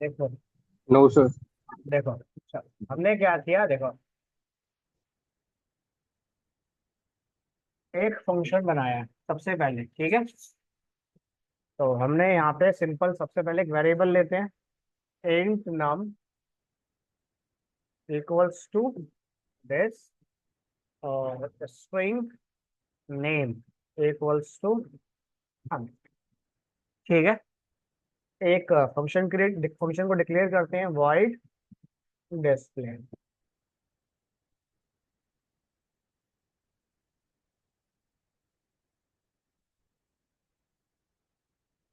देखो no sir. देखो चलो, हमने क्या किया देखो, एक फंक्शन बनाया सबसे पहले, ठीक है। तो हमने यहाँ पे सिंपल सबसे पहले एक वेरिएबल लेते हैं, int num equals to this, और स्ट्रिंग नेम इक्वल्स टू हम, ठीक है। एक फंक्शन को डिक्लेयर करते हैं, वॉइड डिस्प्ले।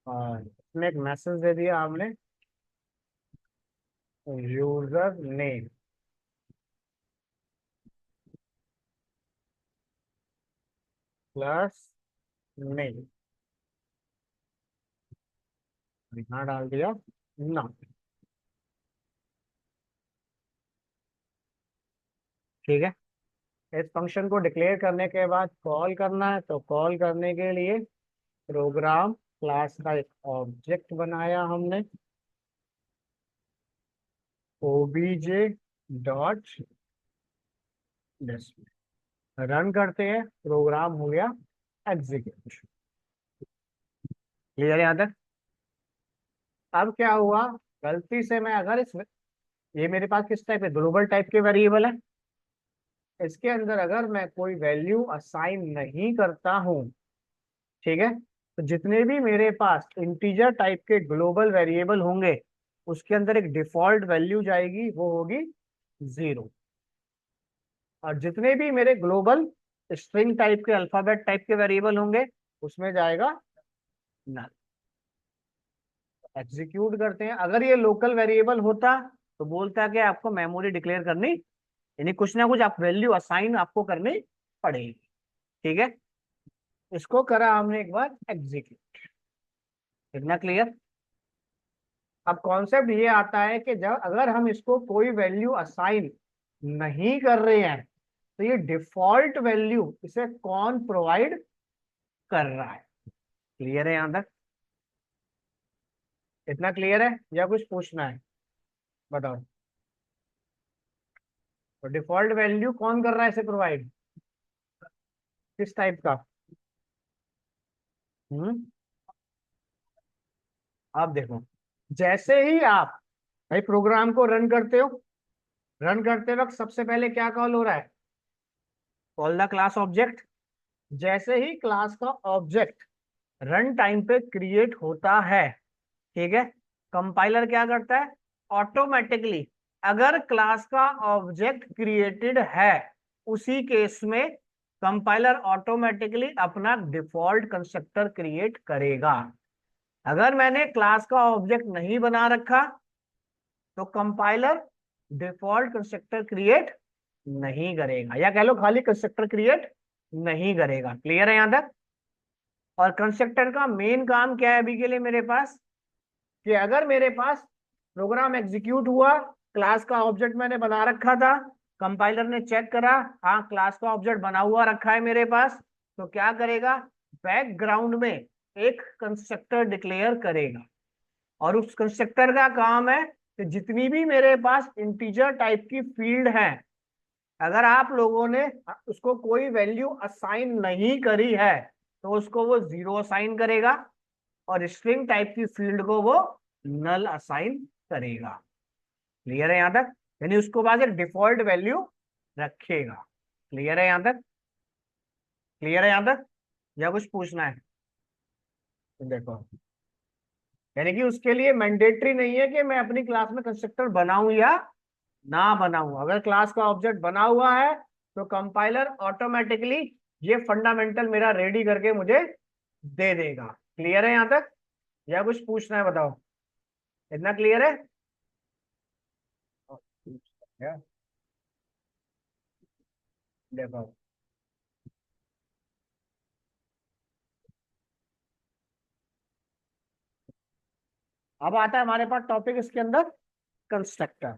और इसमें एक मैसेज दे दिया हमने, यूजर नेम प्लस नेम, यहाँ डाल दिया ना, ठीक है। इस फंक्शन को डिक्लेयर करने के बाद कॉल करना है, तो कॉल करने के लिए प्रोग्राम क्लास का एक ऑब्जेक्ट बनाया हमने, ओबीजे डॉट डिस्प्ले। रन करते हैं, प्रोग्राम हो गया एग्जीक्यूट। क्लियर है यहाँ तक? अब क्या हुआ, गलती से मैं अगर इस, ये मेरे पास किस टाइप है, ग्लोबल टाइप के वेरिएबल है, इसके अंदर अगर मैं कोई वैल्यू असाइन नहीं करता हूँ, ठीक है, तो जितने भी मेरे पास इंटीजर टाइप के ग्लोबल वेरिएबल होंगे, उसके अंदर एक डिफॉल्ट वैल्यू जाएगी, वो होगी 0। और जितने भी मेरे ग्लोबल स्ट्रिंग टाइप के अल्फाबेट टाइप के वेरिएबल होंगे, उसमें जाएगा नल। एग्जीक्यूट करते हैं, अगर ये लोकल वेरिएबल होता तो बोलता है कि आपको मेमोरी डिक्लेयर करनी, यानी कुछ ना कुछ आप वैल्यू असाइन आपको करनी पड़ेगी, ठीक है। इसको करा हमने एक बार एग्जीक्यूट, इतना क्लियर। अब कॉन्सेप्ट ये आता है कि जब अगर हम इसको कोई वैल्यू असाइन नहीं कर रहे हैं, तो ये डिफॉल्ट वैल्यू इसे कौन प्रोवाइड कर रहा है। क्लियर है यहां तक? इतना क्लियर है या कुछ पूछना है? बताओ। तो डिफॉल्ट वैल्यू कौन कर रहा है इसे प्रोवाइड, किस टाइप का? हम्म आप देखो, जैसे ही आप भाई प्रोग्राम को रन करते हो, रन करते वक्त सबसे पहले क्या कॉल हो रहा है, कॉल द क्लास ऑब्जेक्ट। जैसे ही क्लास का ऑब्जेक्ट रन टाइम पे क्रिएट होता है, ठीक है, कंपाइलर क्या करता है, ऑटोमेटिकली, अगर क्लास का ऑब्जेक्ट क्रिएटेड है, उसी केस में कंपाइलर ऑटोमेटिकली अपना डिफॉल्ट कंस्ट्रक्टर क्रिएट करेगा। अगर मैंने क्लास का ऑब्जेक्ट नहीं बना रखा, तो कंपाइलर डिफॉल्ट कंस्ट्रक्टर क्रिएट नहीं करेगा, या कह लो खाली कंस्ट्रक्टर क्रिएट नहीं करेगा। क्लियर है यहां तक? और कंस्ट्रक्टर का मेन काम क्या है अभी के लिए मेरे पास, कि अगर मेरे पास प्रोग्राम एग्जीक्यूट हुआ, क्लास का ऑब्जेक्ट मैंने बना रखा था, कंपाइलर ने चेक करा, हाँ क्लास का ऑब्जेक्ट बना हुआ रखा है मेरे पास, तो क्या करेगा, बैकग्राउंड में एक कंस्ट्रक्टर डिक्लेयर करेगा। और उस कंस्ट्रक्टर का काम है कि जितनी भी मेरे पास इंटीजर टाइप की फील्ड है, अगर आप लोगों ने उसको कोई वैल्यू असाइन नहीं करी है, तो उसको वो 0 असाइन करेगा, और स्ट्रिंग टाइप की फील्ड को वो नल असाइन करेगा। क्लियर है यहां तक? यानी उसको बाद एक डिफॉल्ट वैल्यू रखेगा। क्लियर है यहां तक? क्लियर है यहां तक या कुछ पूछना है? तो देखो, यानी कि उसके लिए मैंडेटरी नहीं है कि मैं अपनी क्लास में कंस्ट्रक्टर बनाऊं या ना बनाऊं। अगर क्लास का ऑब्जेक्ट बना हुआ है, तो कंपाइलर ऑटोमेटिकली ये फंडामेंटल मेरा रेडी करके मुझे दे देगा। क्लियर है यहां तक या कुछ पूछना है? बताओ। इतना क्लियर है? या, देखो, अब आता है हमारे पास टॉपिक इसके अंदर, कंस्ट्रक्टर।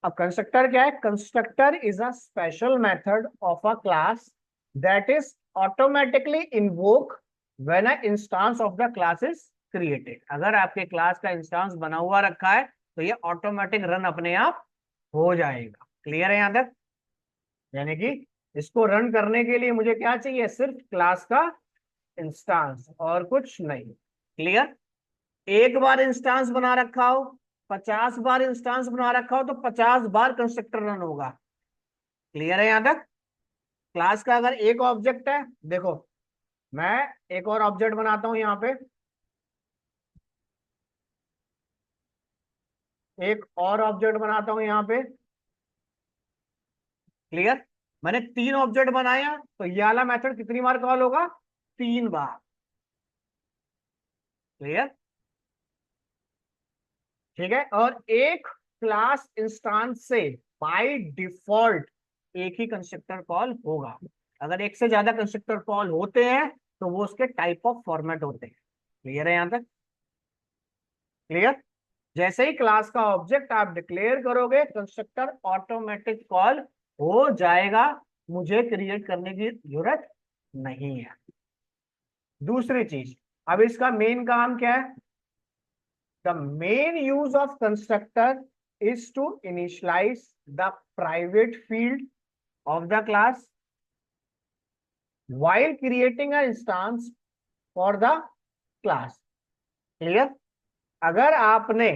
अब कंस्ट्रक्टर क्या है, constructor is a special method of a class that is automatically invoke when a instance of the class is created. अगर आपके क्लास का इंस्टेंस बना हुआ रखा है तो ये ऑटोमेटिक रन अपने आप हो जाएगा। क्लियर है यहां तक? यानी कि इसको रन करने के लिए मुझे क्या चाहिए? सिर्फ क्लास का इंस्टेंस और कुछ नहीं। क्लियर? एक बार इंस्टेंस बना रखा हो, 50 बार इंस्टेंस बना रखा हो तो 50 बार कंस्ट्रक्टर रन होगा। क्लियर है यहां तक? क्लास का अगर एक ऑब्जेक्ट है, देखो मैं एक और ऑब्जेक्ट बनाता हूं यहां पे, एक और ऑब्जेक्ट बनाता हूं यहां पे। क्लियर? मैंने 3 ऑब्जेक्ट बनाया तो ये वाला मेथड कितनी बार कॉल होगा? 3 बार। क्लियर? ठीक है। और एक क्लास इंस्टांस से बाय डिफॉल्ट एक ही कंस्ट्रक्टर कॉल होगा। अगर एक से ज्यादा कंस्ट्रक्टर कॉल होते हैं तो वो उसके टाइप ऑफ फॉर्मेट होते हैं। क्लियर है यहां तक? क्लियर? जैसे ही क्लास का ऑब्जेक्ट आप डिक्लेयर करोगे कंस्ट्रक्टर ऑटोमेटिक कॉल हो जाएगा, मुझे क्रिएट करने की जरूरत नहीं है। दूसरी चीज, अब इसका मेन काम क्या है? The main use of constructor is to initialize the private field of the class while creating an instance for the class. Clear? अगर आपने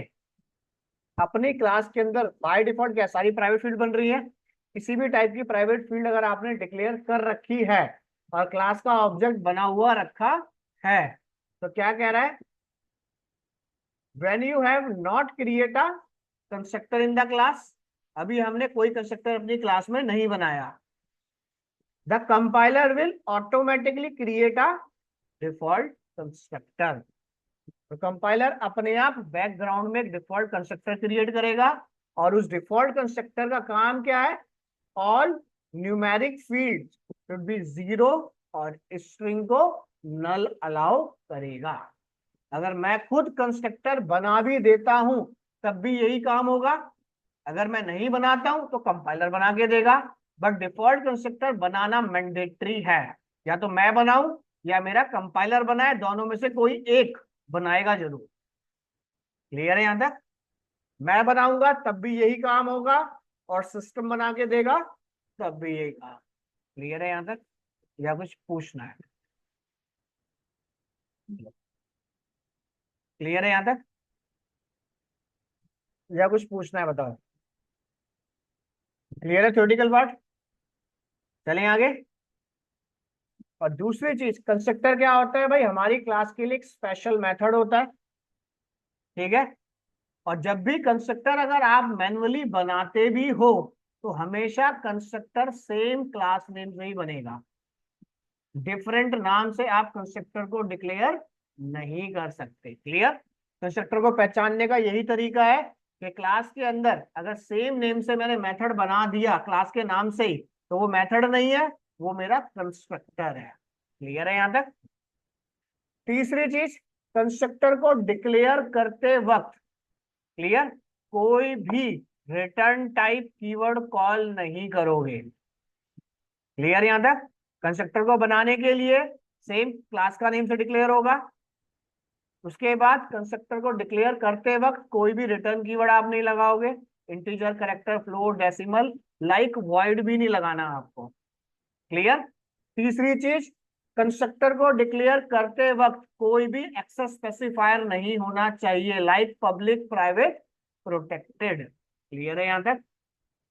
अपनी क्लास के अंदर बाय डिफॉल्ट क्या सारी प्राइवेट फील्ड बन रही है, किसी भी टाइप की प्राइवेट फील्ड अगर आपने डिक्लेयर कर रखी है और क्लास का ऑब्जेक्ट बना हुआ रखा है, तो क्या कह रहा है? When you have not create a constructor in the class, अभी हमने कोई कंस्ट्रक्टर अपनी क्लास में नहीं बनाया, the compiler will automatically create a default constructor. तो कंपाइलर अपने आप बैकग्राउंड में एक डिफॉल्ट कंस्ट्रक्टर क्रिएट करेगा और उस डिफॉल्ट कंस्ट्रक्टर का काम क्या है? All numeric field should be 0 और स्ट्रिंग को नल अलाउ करेगा। अगर मैं खुद कंस्ट्रक्टर बना भी देता हूं तब भी यही काम होगा। अगर मैं नहीं बनाता हूं तो कंपाइलर बना के देगा, but default constructor banana mandatory है। या तो मैं बनाऊं या मेरा कंपाइलर बनाए, दोनों में से कोई एक बनाएगा जरूर। क्लियर है यहां तक? मैं बनाऊंगा तब भी यही काम होगा और सिस्टम बना के देगा तब भी यही काम। क्लियर है यहां तक? या कुछ पूछना है? क्लियर है यहां तक? या कुछ पूछना है बताओ? क्लियर है थ्योरेटिकल पार्ट? चलें आगे। और दूसरी चीज, कंस्ट्रक्टर क्या होता है भाई? हमारी क्लास के लिए एक स्पेशल मेथड होता है। ठीक है? और जब भी कंस्ट्रक्टर अगर आप मैन्युअली बनाते भी हो तो हमेशा कंस्ट्रक्टर सेम क्लास नेम से ही बनेगा। डिफरेंट नाम से आप कंस्ट्रक्टर को डिक्लेयर नहीं कर सकते। क्लियर? कंस्ट्रक्टर को पहचानने का यही तरीका है कि क्लास के अंदर अगर सेम नेम से मैंने मेथड बना दिया क्लास के नाम से ही, तो वो मेथड नहीं है, वो मेरा कंस्ट्रक्टर है। क्लियर है यहां तक? तीसरी चीज, कंस्ट्रक्टर को डिक्लेयर करते वक्त, क्लियर, कोई भी रिटर्न टाइप कीवर्ड कॉल नहीं करोगे। क्लियर यहां तक? कंस्ट्रक्टर को बनाने के लिए सेम क्लास का नेम से डिक्लेयर होगा। उसके बाद कंस्ट्रक्टर को डिक्लेयर करते वक्त कोई भी रिटर्न कीवर्ड आप नहीं लगाओगे, integer, character, float, decimal, like void भी नहीं लगाना आपको। क्लियर? तीसरी चीज, कंस्ट्रक्टर को डिक्लेयर करते वक्त कोई भी एक्सेस स्पेसिफायर नहीं होना चाहिए, like public, private, protected. Clear है यहां तक?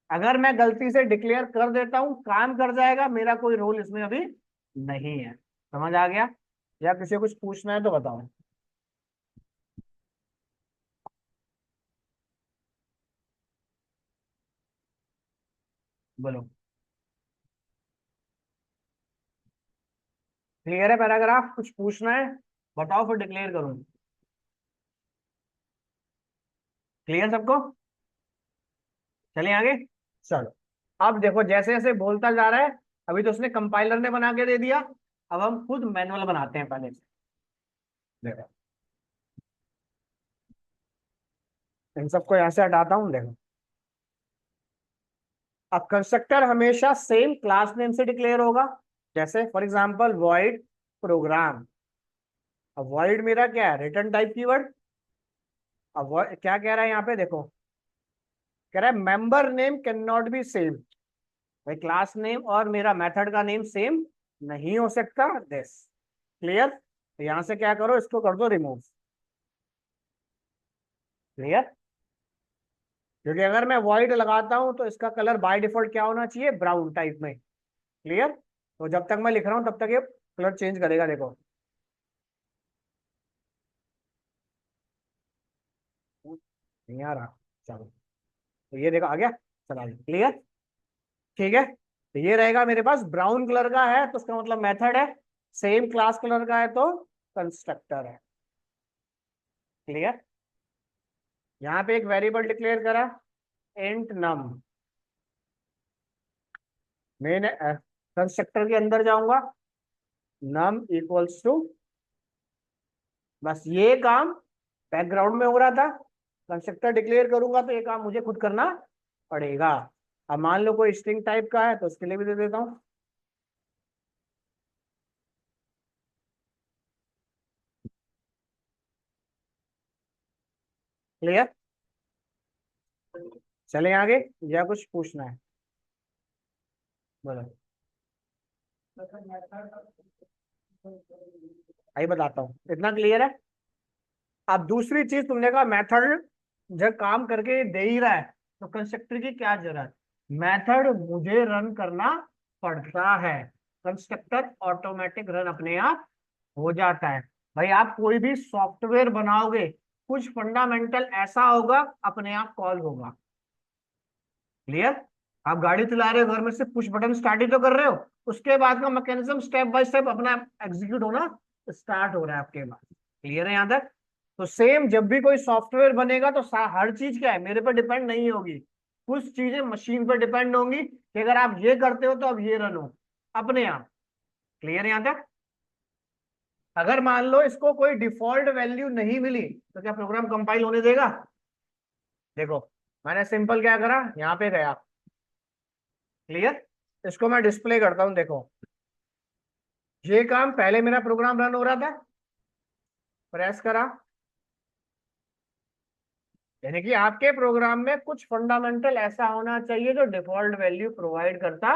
अगर मैं गलती से डिक्लेयर कर देता हूं काम कर जाएगा, मेरा कोई रोल इसमें अभी नहीं है। समझ आ गया? या किसी को कुछ पूछना है तो बताओ। बोलो। क्लियर है पैराग्राफ? कुछ पूछना है बताओ फिर डिक्लेयर करूं। क्लियर सबको? चलिए आगे। चलो, अब देखो जैसे जैसे बोलता जा रहा है, अभी तो उसने कंपाइलर ने बना के दे दिया, अब हम खुद मैनुअल बनाते हैं पहले से। देखो, इन सबको यहां से हटाता हूं। देखो, अब कंस्ट्रक्टर हमेशा सेम क्लास नेम से डिक्लेयर होगा, जैसे फॉर एग्जांपल वॉइड प्रोग्राम। अब वॉइड मेरा क्या है, रिटर्न टाइप कीवर्ड। अब क्या कह रहा है यहाँ पे देखो, कह रहा है member name can not B same. भाई क्लास नेम और मेरा मेथड का नेम सेम नहीं हो सकता, दिस क्लियर। तो यहां से क्या करो, इसको कर दो रिमूव। क्लियर, क्योंकि अगर मैं वॉइड लगाता हूं तो इसका कलर बाय डिफॉल्ट क्या होना चाहिए, ब्राउन टाइप में। क्लियर, तो जब तक मैं लिख रहा हूं तब तक ये कलर चेंज करेगा, देखो। नहीं आ रहा, चलो। तो ये देखो आ गया, चला गया। क्लियर, ठीक है। तो ये रहेगा मेरे पास, ब्राउन कलर का है तो उसका मतलब मेथड है, सेम क्लास कलर का है तो कंस्ट्रक्टर है। क्लियर, यहाँ पे एक वेरिएबल डिक्लेयर करा, इंट नम। मैंने कंस्ट्रक्टर के अंदर जाऊंगा, नम इक्वल्स टू, बस ये काम बैकग्राउंड में हो रहा था। कंस्ट्रक्टर डिक्लेयर करूंगा तो ये काम मुझे खुद करना पड़ेगा। अब मान लो कोई स्ट्रिंग टाइप का है तो उसके लिए भी दे देता हूँ। क्लियर, चले आगे, या कुछ पूछना है, बोलो। आई बताता हूँ, इतना क्लियर है। अब दूसरी चीज, तुमने कहा मेथड जब काम करके दे ही रहा है तो कंस्ट्रक्टर की क्या जरूरत। मेथड मुझे रन करना पड़ता है, कंस्ट्रक्टर ऑटोमेटिक रन अपने आप हो जाता है। भाई आप कोई भी सॉफ्टवेयर बनाओगे, कुछ फंडामेंटल ऐसा होगा अपने आप कॉल होगा। क्लियर, आप गाड़ी चला रहे हो घर में, से पुश बटन स्टार्ट ही तो कर रहे हो, उसके बाद का मैकेनिज्म स्टेप बाय स्टेप अपना एग्जीक्यूट होना स्टार्ट हो रहा है आपके पास। क्लियर है यहाँ तक। तो सेम जब भी कोई सॉफ्टवेयर बनेगा तो हर चीज क्या है, मेरे पर डिपेंड नहीं होगी, कुछ चीजें मशीन पर डिपेंड होंगी कि अगर आप ये करते हो तो अब ये रन हो अपने आप। क्लियर है यहाँ तक। अगर मान लो इसको कोई डिफॉल्ट वैल्यू नहीं मिली तो क्या प्रोग्राम कंपाइल होने देगा। देखो, मैंने सिंपल क्या करा, यहाँ पे गया। क्लियर, इसको मैं डिस्प्ले करता हूं, देखो। ये काम पहले मेरा प्रोग्राम रन हो रहा था, प्रेस करा, यानी कि आपके प्रोग्राम में कुछ फंडामेंटल ऐसा होना चाहिए जो डिफॉल्ट वैल्यू प्रोवाइड करता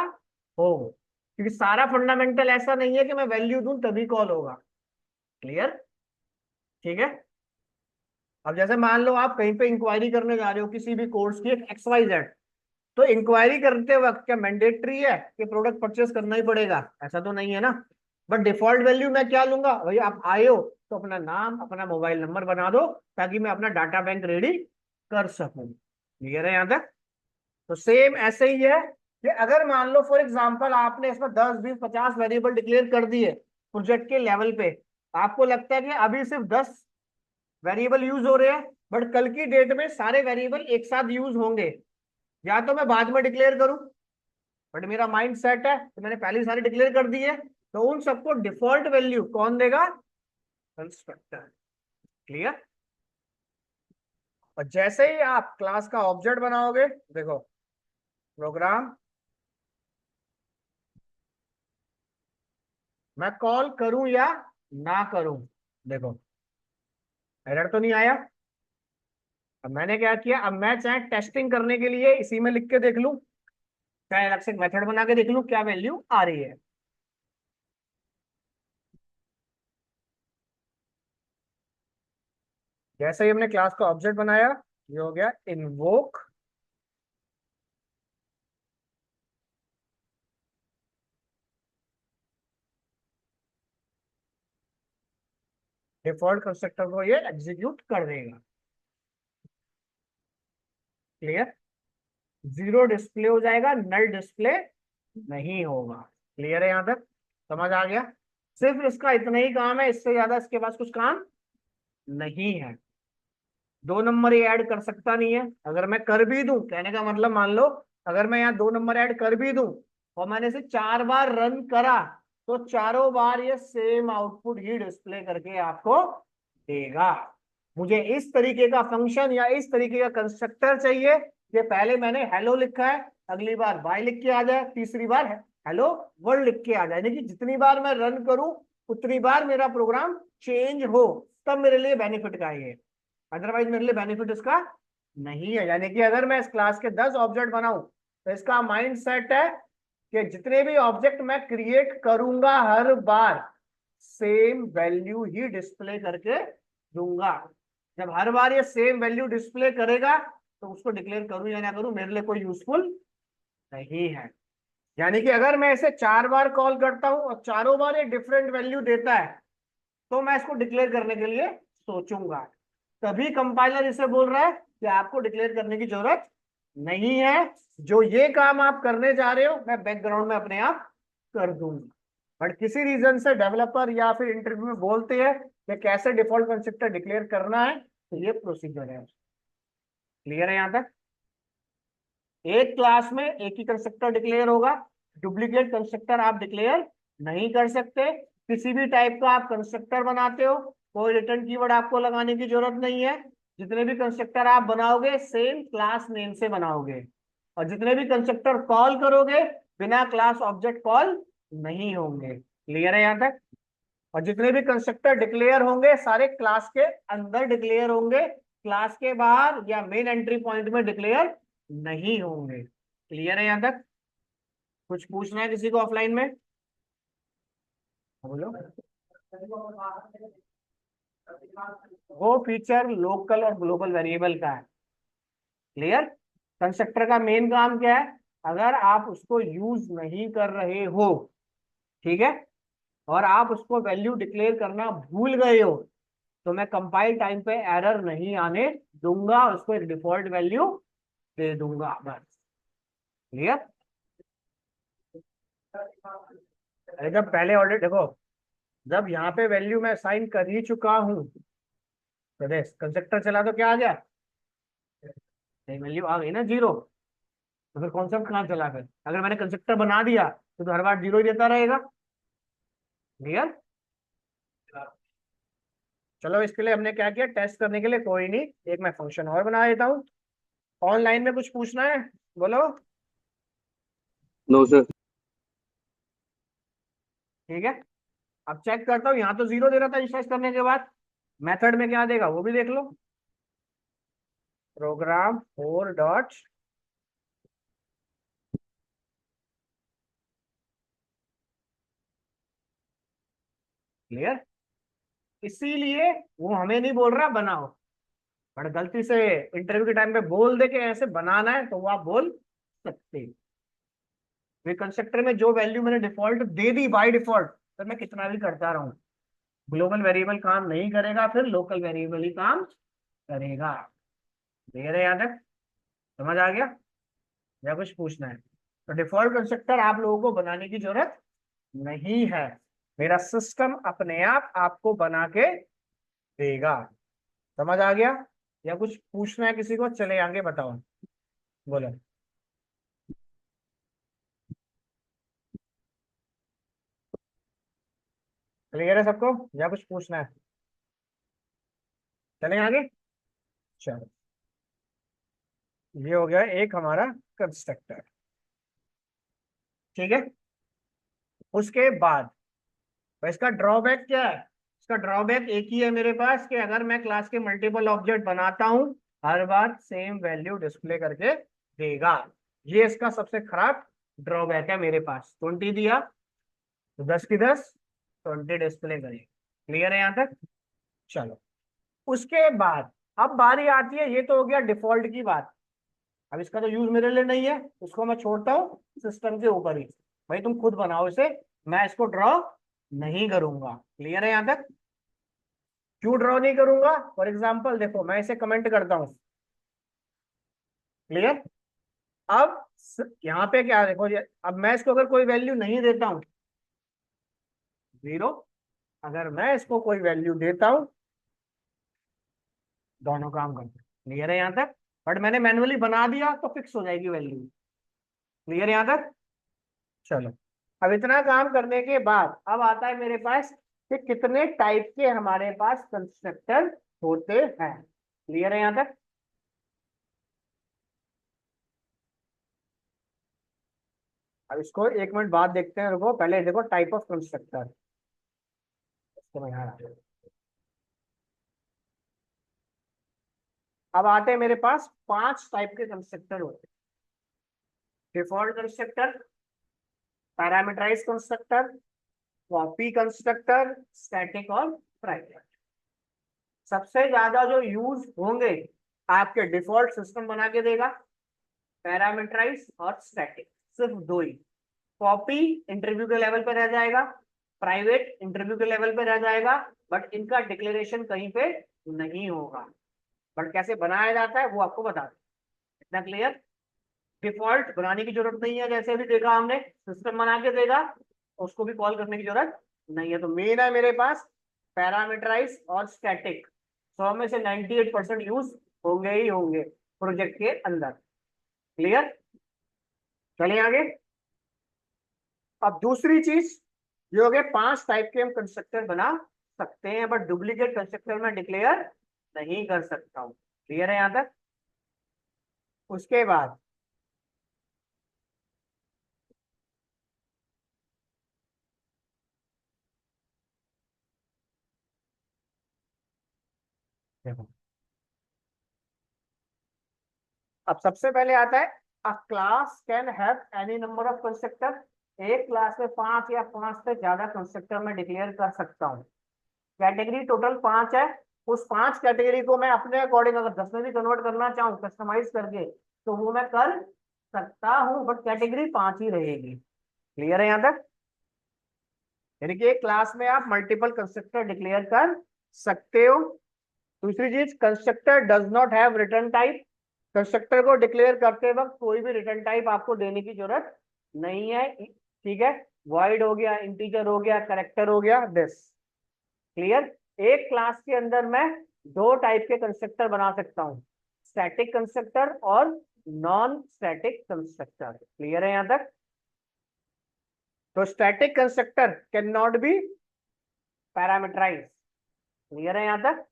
हो, क्योंकि सारा फंडामेंटल ऐसा नहीं है कि मैं वैल्यू दूं तभी कॉल होगा। क्लियर, ठीक है। अब जैसे मान लो आप कहीं पे इंक्वायरी करने जा रहे हो किसी भी कोर्स की, एक्स वाई जेड, तो इंक्वायरी करते वक्त क्या मैंडेटरी है कि प्रोडक्ट परचेस करना ही पड़ेगा, ऐसा तो नहीं है ना। बट डिफॉल्ट वैल्यू मैं क्या लूंगा, भाई आप आए हो तो अपना नाम अपना मोबाइल नंबर बना दो ताकि मैं अपना डाटा बैंक रेडी कर सकूं। क्लियर है यहाँ तक। तो सेम ऐसे ही है कि अगर मान लो फॉर एग्जांपल आपने इसमें 10 20 50 वेरिएबल डिक्लेयर कर दिए प्रोजेक्ट के लेवल पे, आपको लगता है कि अभी सिर्फ 10 वेरिएबल यूज हो रहे हैं, बट कल की डेट में सारे वेरिएबल एक साथ यूज होंगे, या तो मैं बाद में डिक्लेयर करूं, बट मेरा माइंड सेट है तो मैंने पहले ही सारे डिक्लेयर कर दिए, तो उन सबको डिफॉल्ट वैल्यू कौन देगा, कंस्ट्रक्टर। क्लियर। और जैसे ही आप क्लास का ऑब्जेक्ट बनाओगे, देखो प्रोग्राम मैं कॉल करूं या ना करूं, देखो एरर तो नहीं आया। अब मैंने क्या किया, अब मैं चाहे टेस्टिंग करने के लिए इसी में लिख के देख लूं, चाहे अलग से मेथड बना के देख लूं क्या वैल्यू आ रही है। जैसे ही हमने क्लास का ऑब्जेक्ट बनाया, ये हो गया इन्वोक डिफॉल्ट कंस्ट्रक्टर को, ये एग्जीक्यूट कर देगा। क्लियर, जीरो डिस्प्ले हो जाएगा, नल डिस्प्ले नहीं होगा। क्लियर है यहाँ तक, समझ आ गया। सिर्फ इसका इतना ही काम है, इससे ज्यादा इसके पास कुछ काम नहीं है। 2 नंबर ही ऐड कर सकता नहीं है, अगर मैं कर भी दूं, कहने का मतलब मान लो अगर मैं यहाँ 2 नंबर ऐड कर भी दूं और मैंने इसे 4 बार रन करा, तो चारों बार ये सेम आउटपुट ही डिस्प्ले करके आपको देगा। मुझे इस तरीके का फंक्शन या इस तरीके का कंस्ट्रक्टर चाहिए कि पहले मैंने हेलो लिखा है, अगली बार बाय लिख के आ जाए, तीसरी बार हेलो वर्ल्ड लिख के आ जाए, यानी कि जितनी बार मैं रन करूं उतनी बार मेरा प्रोग्राम चेंज हो, तब मेरे लिए बेनिफिट का है ये, अदरवाइज मेरे लिए बेनिफिट इसका नहीं है। यानी कि अगर मैं इस क्लास के 10 ऑब्जेक्ट बनाऊं तो इसका माइंड सेट है कि जितने भी ऑब्जेक्ट मैं क्रिएट करूंगा हर बार सेम वैल्यू ही डिस्प्ले करके दूंगा। जब हर बार ये सेम वैल्यू डिस्प्ले करेगा तो उसको डिक्लेयर करूं या ना करूं मेरे लिए कोई यूजफुल नहीं है। यानी कि अगर मैं इसे 4 बार कॉल करता हूं और चारों बार ये डिफरेंट वैल्यू देता है तो मैं इसको डिक्लेयर करने के लिए सोचूंगा। तभी कंपाइलर इसे बोल रहा है कि आपको डिक्लेयर करने की जरूरत नहीं है, जो ये काम आप करने जा रहे हो मैं बैकग्राउंड में अपने आप कर दूंगा। बट किसी रीजन से डेवलपर या फिर इंटरव्यू में बोलते हैं कि कैसे डिफॉल्ट कंस्ट्रक्टर डिक्लेयर करना है, तो ये प्रोसीजर है। क्लियर है यहां तक? एक क्लास में एक ही कंस्ट्रक्टर डिक्लेयर होगा, डुप्लीकेट कंस्ट्रक्टर आप डिक्लेयर नहीं कर सकते। किसी भी टाइप का आप कंस्ट्रक्टर बनाते हो कोई रिटर्न कीवर्ड आपको लगाने की जरूरत नहीं है। जितने भी कंस्ट्रक्टर आप बनाओगे सेम क्लास नेम से बनाओगे, और जितने भी कंस्ट्रक्टर कॉल करोगे बिना क्लास ऑब्जेक्ट कॉल नहीं होंगे। क्लियर है यहां तक? और जितने भी कंस्ट्रक्टर डिक्लेयर होंगे सारे क्लास के अंदर डिक्लेयर होंगे, क्लास के बाहर या मेन एंट्री पॉइंट में डिक्लेयर नहीं होंगे। क्लियर है यहां तक? कुछ पूछना है किसी को ऑफलाइन में? बोलो। वो फीचर लोकल और ग्लोबल वेरिएबल का है। क्लियर? कंस्ट्रक्टर का मेन काम क्या है? अगर आप उसको यूज नहीं कर रहे हो, ठीक है, और आप उसको वैल्यू डिक्लेयर करना भूल गए हो, तो मैं कंपाइल टाइम पे एरर नहीं आने दूंगा, उसको एक डिफॉल्ट वैल्यू दे दूंगा बस। क्लियर? अरे जब पहले ऑर्डर देखो, जब यहाँ पे वैल्यू मैं असाइन कर ही चुका हूँ तो देख कंस्ट्रक्टर चला तो क्या आ गया, वैल्यू आ गई ना 0। तो फिर कॉन्सेप्ट कहाँ चला? फिर अगर मैंने कंस्ट्रक्टर बना दिया तो हर बार 0 ही देता रहेगा। क्लियर? चलो इसके लिए हमने क्या किया, टेस्ट करने के लिए कोई नहीं, एक मैं फंक्शन और बना देता हूँ। ऑनलाइन में कुछ पूछना है? बोलो। No sir. ठीक है, अब चेक करता हूँ, यहाँ तो 0 दे रहा था इनिशियलाइज करने के बाद, मेथड में क्या देगा वो भी देख लो। Programme 4 dot clear. इसीलिए वो हमें नहीं बोल रहा बनाओ, बट गलती से इंटरव्यू के टाइम पे बोल दे के ऐसे बनाना है तो वो आप बोल सकते हो। कंस्ट्रक्टर में जो वैल्यू मैंने default they the by default, तो मैं कितना भी करता रहूं ग्लोबल वेरिएबल काम नहीं करेगा, फिर लोकल वेरिएबल ही काम करेगा। देख रहे यहाँ तक? समझ आ गया या कुछ पूछना है? तो डिफॉल्ट कंस्ट्रक्टर आप लोगों को बनाने की जरूरत नहीं है, मेरा सिस्टम अपने आप आपको बना के देगा। समझ आ गया या कुछ पूछना है किसी को? चले आगे बताओ, बोलो। क्लियर है सबको या कुछ पूछना है? चले आगे। चलो, ये हो गया एक हमारा कंस्ट्रक्टर। ठीक है, उसके बाद तो इसका ड्रॉबैक क्या है? इसका ड्रॉबैक एक ही है मेरे पास कि अगर मैं क्लास के मल्टीपल ऑब्जेक्ट बनाता हूं हर बार सेम वैल्यू डिस्प्ले करके देगा। ये इसका सबसे खराब ड्रॉबैक है मेरे पास। 20 दिया तो 10 की 10 20 डिस्प्ले करिए। क्लियर है यहां तक? चलो, उसके बाद अब बारी आती है, ये तो हो गया डिफॉल्ट की बात। अब इसका तो यूज मेरे लिए नहीं है, उसको मैं छोड़ता हूँ सिस्टम के ऊपर ही, भाई तुम खुद बनाओ इसे, मैं इसको ड्रॉ नहीं करूंगा। क्लियर है यहां तक? क्यों ड्रॉ नहीं करूंगा? फॉर एग्जाम्पल देखो, मैं इसे कमेंट करता हूं। क्लियर? अब यहाँ पे क्या देखो अब मैं इसको अगर कोई वैल्यू नहीं देता हूं 0, अगर मैं इसको कोई वैल्यू देता हूं दोनों काम करते हैं। क्लियर है यहां तक? बट मैंने मैन्युअली बना दिया तो फिक्स हो जाएगी वैल्यू। क्लियर यहां तक? चलो, अब इतना काम करने के बाद अब आता है मेरे पास कि कितने टाइप के हमारे पास कंस्ट्रक्टर होते हैं। क्लियर है यहां तक? अब इसको एक मिनट बाद देखते हैं, रुको पहले देखो टाइप ऑफ कंस्ट्रक्टर। समझ आ रहा है। अब आते हैं मेरे पास 5 टाइप के कंस्ट्रक्टर होते हैं। Default constructor, parameterise constructor, copy constructor, static और प्राइवेट। सबसे ज्यादा जो यूज होंगे आपके डिफॉल्ट सिस्टम बना के देगा, पैरामीटराइज और स्टैटिक, सिर्फ दो ही। कॉपी इंटरव्यू के लेवल पे रह जाएगा, प्राइवेट इंटरव्यू के लेवल पे रह जाएगा, बट इनका डिक्लेरेशन कहीं पे नहीं होगा। बट कैसे बनाया जाता है वो आपको बता दें। इतना क्लियर? डिफॉल्ट बनाने की जरूरत नहीं है, जैसे अभी देखा हमने, सिस्टम बना के देगा, उसको भी कॉल करने की जरूरत नहीं है। तो मेन है मेरे पास पैरामीटराइज और स्टैटिक। 100 में से 98% यूज होंगे ही होंगे प्रोजेक्ट के अंदर। क्लियर? चलिए आगे। अब दूसरी चीज जो हो गए, 5 टाइप के हम कंस्ट्रक्टर बना सकते हैं, बट डुप्लीकेट कंस्ट्रक्टर में डिक्लेयर नहीं कर सकता हूं। क्लियर है यहां तक? उसके बाद देखो, अब सबसे पहले आता है अ class can have any number of constructor. एक क्लास में 5 या 5 से ज्यादा कंस्ट्रक्टर मैं डिक्लेयर कर सकता हूँ। कैटेगरी टोटल 5 है। उस 5 कैटेगरी को मैं अपने अकॉर्डिंग अगर 10 में भी कन्वर्ट करना चाहूँ कस्टमाइज करके, तो वो मैं कर सकता हूँ, बट कैटेगरी 5 ही रहेगी। क्लियर है यहाँ तक? यानी कि एक क्लास में आप मल्टीपल कंस्ट्रक्टर डिक्लेयर कर सकते हो। दूसरी चीज, constructor does not have return type. Constructor को डिक्लेयर करते वक्त कोई भी रिटर्न टाइप आपको देने की जरूरत नहीं है। ठीक है? वॉइड हो गया, इंटीजर हो गया, कैरेक्टर हो गया, दिस। क्लियर? एक क्लास के अंदर मैं 2 टाइप के कंस्ट्रक्टर बना सकता हूं, स्टैटिक कंस्ट्रक्टर और नॉन स्टैटिक कंस्ट्रक्टर। क्लियर है यहां तक? तो static constructor can not be parameterise. Clear है यहां तक?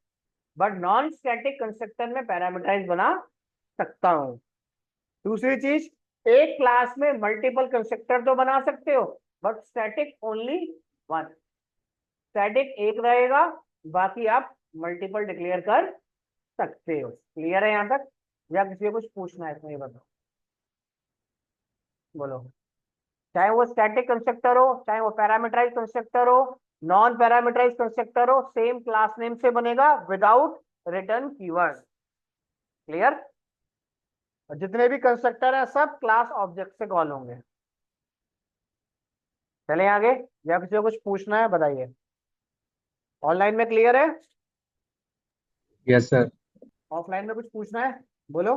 बट नॉन स्टैटिक कंस्ट्रक्टर में पैरामीटराइज बना सकता हूं। दूसरी चीज, एक क्लास में मल्टीपल कंस्ट्रक्टर तो बना सकते हो, बट स्टैटिक ओनली 1। स्टैटिक एक रहेगा, बाकी आप मल्टीपल डिक्लेयर कर सकते हो। क्लियर है यहां तक? या किसी को कुछ पूछना है इसमें, ये बताओ, बोलो। चाहे वो स्टैटिक कंस्ट्रक्टर हो, चाहे वो पैरामीटराइज कंस्ट्रक्टर हो, नॉन पैरामीटराइज कंस्ट्रक्टर हो, सेम क्लास नेम से बनेगा विदाउट रिटर्न कीवर्ड। क्लियर? और जितने भी कंस्ट्रक्टर हैं सब क्लास ऑब्जेक्ट से कॉल होंगे। चले आगे, या किसी को कुछ पूछना है बताइए। ऑनलाइन में क्लियर है? Yes sir. ऑफलाइन में कुछ पूछना है, बोलो।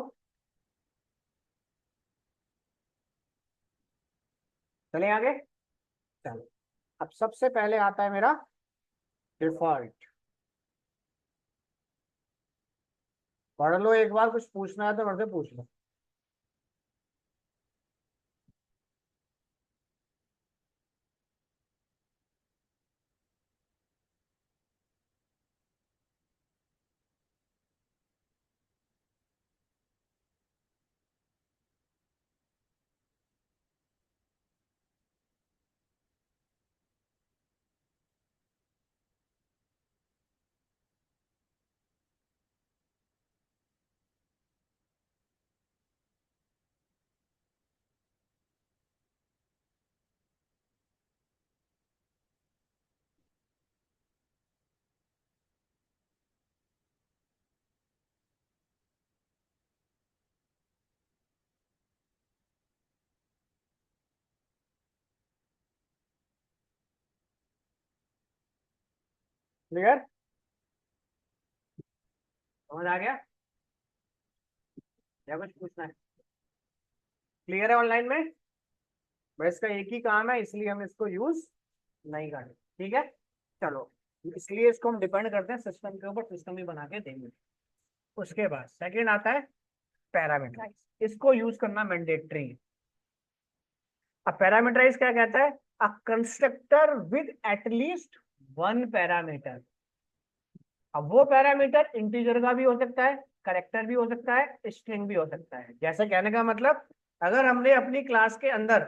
चले आगे। चलो, अब सबसे पहले आता है मेरा डिफॉल्ट। पढ़ लो एक बार, कुछ पूछना है तो मेरे से पूछ लो। क्लियर? समझ आ गया? या कुछ पूछना है? क्लियर है ऑनलाइन में? बस इसका एक ही काम है, इसलिए हम इसको यूज नहीं करते। ठीक है? चलो, इसलिए इसको हम डिपेंड करते हैं सिस्टम के ऊपर, सिस्टम ही बना के देंगे। उसके बाद सेकंड आता है पैरामीटराइज। इसको यूज करना मैंडेटरी है। अब पैरामीटराइज क्या कहता है? A constructor with at least 1 parameter. अब वो पैरामीटर इंटीजर का भी हो सकता है, कैरेक्टर भी हो सकता है, स्ट्रिंग भी हो सकता है। जैसे कहने का मतलब, अगर हमने अपनी क्लास के अंदर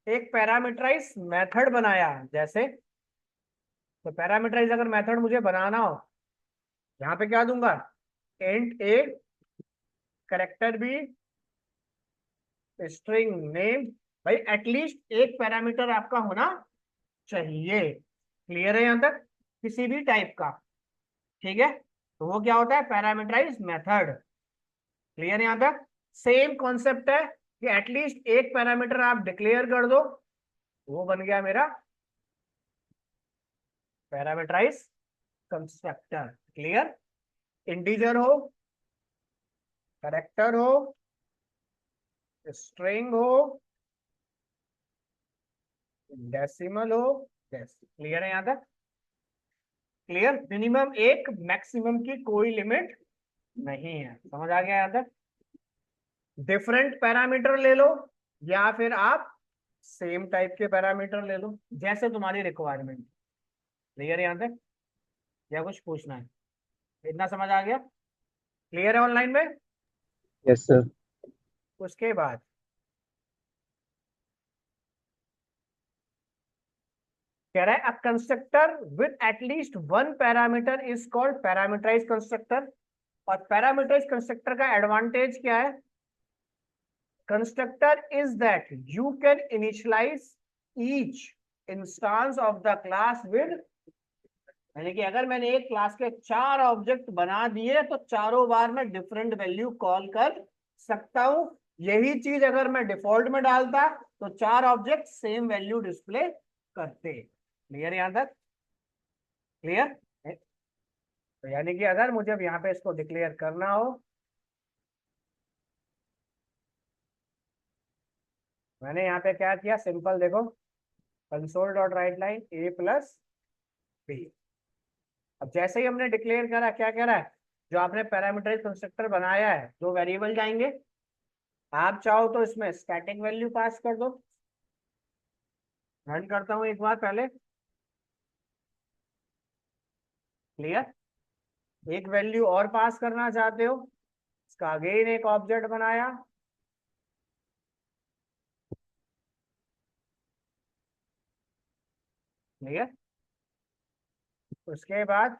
एक पैरामीटराइज मेथड बनाया, जैसे तो पैरामीटराइज अगर मेथड मुझे बनाना हो, यहाँ पे क्या दूंगा, इंट ए, करेक्टर बी, स्ट्रिंग नेम। भाई एटलीस्ट एक पैरामीटर आपका होना चाहिए। क्लियर है यहाँ तक, किसी भी टाइप का। ठीक है, तो वो क्या होता है, पैरामीटराइज मेथड। क्लियर है यहाँ तक। सेम कॉन्सेप्ट है कि एटलीस्ट एक पैरामीटर आप डिक्लेयर कर दो, वो बन गया मेरा पैरामीटराइज कंस्ट्रक्टर। क्लियर, इंटीजर हो, कैरेक्टर हो, स्ट्रिंग हो, डेसिमल हो, क्लियर है यहाँ तक। क्लियर, मिनिमम एक, मैक्सिमम की कोई लिमिट नहीं है। समझ आ गया यहाँ तक। डिफरेंट पैरामीटर ले लो या फिर आप सेम टाइप के पैरामीटर ले लो, जैसे तुम्हारी रिक्वायरमेंट। क्लियर है यहाँ तक, या कुछ पूछना है? इतना समझ आ गया? क्लियर है ऑनलाइन में? Yes sir. उसके बाद कह रहा है a constructor with at least one parameter is called parameterise constructor. और पैरामीटराइज कंस्ट्रक्टर का एडवांटेज क्या है? Constructor is that you can initialise each instance of the class with, यानी कि अगर मैंने एक क्लास के 4 ऑब्जेक्ट बना दिए तो चारों बार मैं डिफरेंट वैल्यू कॉल कर सकता हूं। यही चीज अगर मैं डिफॉल्ट में डालता तो 4 ऑब्जेक्ट सेम वैल्यू डिस्प्ले करते। क्लियर यहां तक? क्लियर? तो यानी कि अगर मुझे अब यहाँ पे इसको डिक्लेयर करना हो, मैंने यहाँ पे क्या किया, सिंपल देखो, कंसोल डॉट राइट लाइन ए प्लस बी। अब जैसे ही हमने डिक्लेयर करा, क्या कह रहा है, जो आपने पैरामीटराइज कंस्ट्रक्टर बनाया है, दो वेरिएबल जाएंगे। आप चाहो तो इसमें स्टैटिक वैल्यू पास कर दो। रन करता हूं एक बार पहले। क्लियर, एक वैल्यू और पास करना चाहते हो, इसका अगेन एक ऑब्जेक्ट बनाया। क्लियर, उसके बाद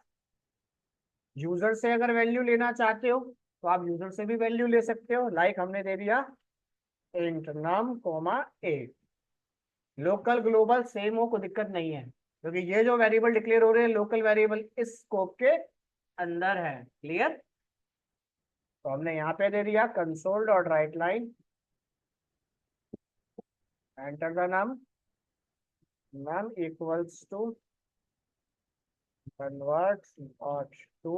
यूजर से अगर वैल्यू लेना चाहते हो तो आप यूजर से भी वैल्यू ले सकते हो। लाइक हमने दे दिया इंट नम कोमा ए। लोकल ग्लोबल सेम हो, कोई दिक्कत नहीं है, क्योंकि ये जो वेरिएबल डिक्लेयर हो रहे हैं लोकल वेरिएबल इस स्कोप के अंदर है। क्लियर, तो हमने यहाँ पे दे दिया console dot write line, enter the num, num equals to convert dot to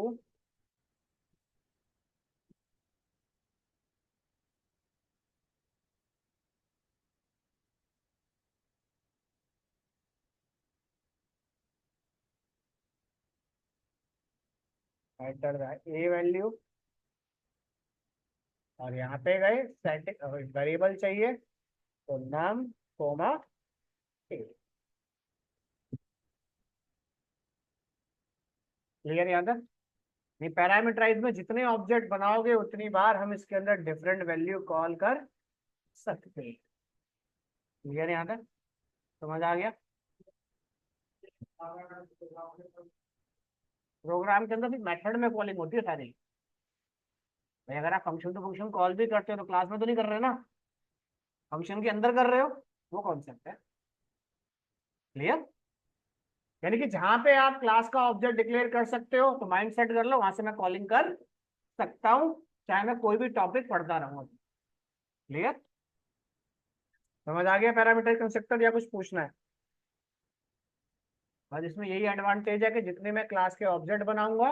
enter the a value. और यहाँ पे गए स्टैटिक वेरिएबल चाहिए तो num कोमा a। क्लियर यहाँ तक? नहीं, पैरामीटराइज में जितने ऑब्जेक्ट बनाओगे उतनी बार हम इसके अंदर डिफरेंट वैल्यू कॉल कर सकते हैं। क्लियर यहाँ तक, समझ आ गया? प्रोग्राम के अंदर भी मेथड में कॉलिंग होती है सारी। भाई अगर आप फंक्शन टू फंक्शन कॉल भी करते हो तो क्लास में तो नहीं कर रहे ना, फंक्शन के अंदर कर रहे हो, वो कॉन्सेप्ट है। क्लियर, यानी कि जहां पे आप क्लास का ऑब्जेक्ट डिक्लेयर कर सकते हो तो माइंड सेट कर लो, वहां से मैं कॉलिंग कर सकता हूं, चाहे मैं कोई भी टॉपिक पढ़ता रहूं। क्लियर, समझ आ गया पैरामीटर कंस्ट्रक्टर, या कुछ पूछना है? और इसमें यही एडवांटेज है कि जितने मैं क्लास के ऑब्जेक्ट बनाऊंगा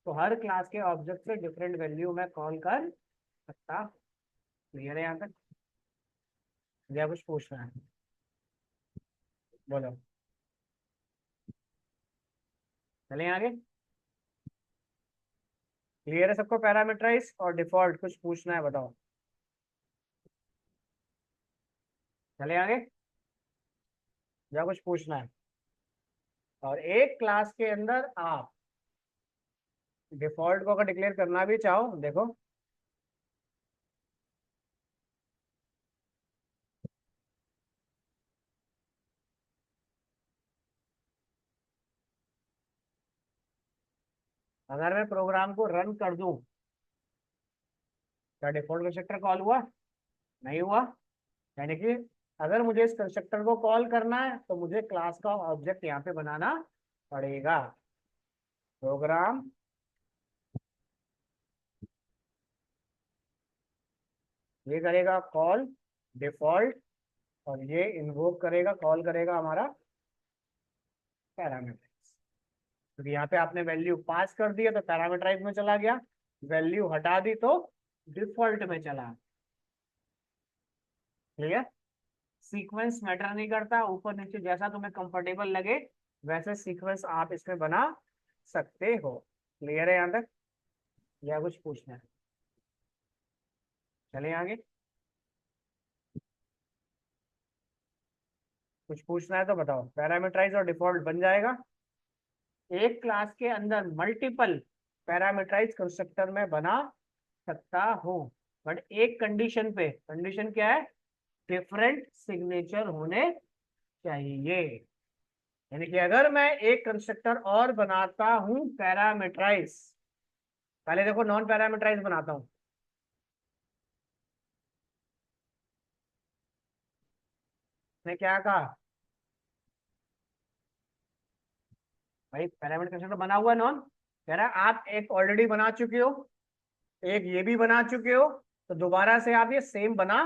तो हर क्लास के ऑब्जेक्ट से डिफरेंट वैल्यू मैं कॉल कर सकता। क्लियर है यहाँ तक, या कुछ पूछना है? बोलो, चलें आगे। क्लियर है सबको पैरामीटराइज और डिफॉल्ट? कुछ पूछना है बताओ, चले आगे, या कुछ पूछना है? और एक क्लास के अंदर आप डिफॉल्ट को अगर डिक्लेयर करना भी चाहो, देखो अगर मैं प्रोग्राम को रन कर दूं, क्या डिफॉल्ट कंस्ट्रक्टर कॉल हुआ? नहीं हुआ। यानी कि अगर मुझे इस कंस्ट्रक्टर को कॉल करना है तो मुझे क्लास का ऑब्जेक्ट यहाँ पे बनाना पड़ेगा। प्रोग्राम ये करेगा कॉल डिफॉल्ट, और ये इन्वोक करेगा, कॉल करेगा हमारा पैरामीटर्स। क्योंकि यहाँ पे आपने वैल्यू पास कर दिया तो पैरामीटराइज में चला गया, वैल्यू हटा दी तो डिफॉल्ट में चला। क्लियर? सीक्वेंस मैटर नहीं करता, ऊपर नीचे जैसा तुम्हें कंफर्टेबल लगे वैसे सीक्वेंस आप इसमें बना सकते हो। क्लियर है यहाँ तक, या कुछ पूछना है? चले आगे। कुछ पूछना है तो बताओ। पैरामीटराइज और डिफॉल्ट बन जाएगा। एक क्लास के अंदर मल्टीपल पैरामीटराइज कंस्ट्रक्टर में बना सकता हूँ, बट एक कंडीशन पे। कंडीशन क्या है? डिफरेंट सिग्नेचर होने चाहिए। यानी कि अगर मैं एक कंस्ट्रक्टर और बनाता हूं पैरामीटराइज, पहले देखो नॉन पैरामीटराइज बनाता हूं। ने क्या कहा भाई? पैरामीटर कंस्ट्रक्टर बना हुआ है नॉन, कह रहा है आप एक ऑलरेडी बना चुके हो, एक ये भी बना चुके हो, तो दोबारा से आप ये सेम बना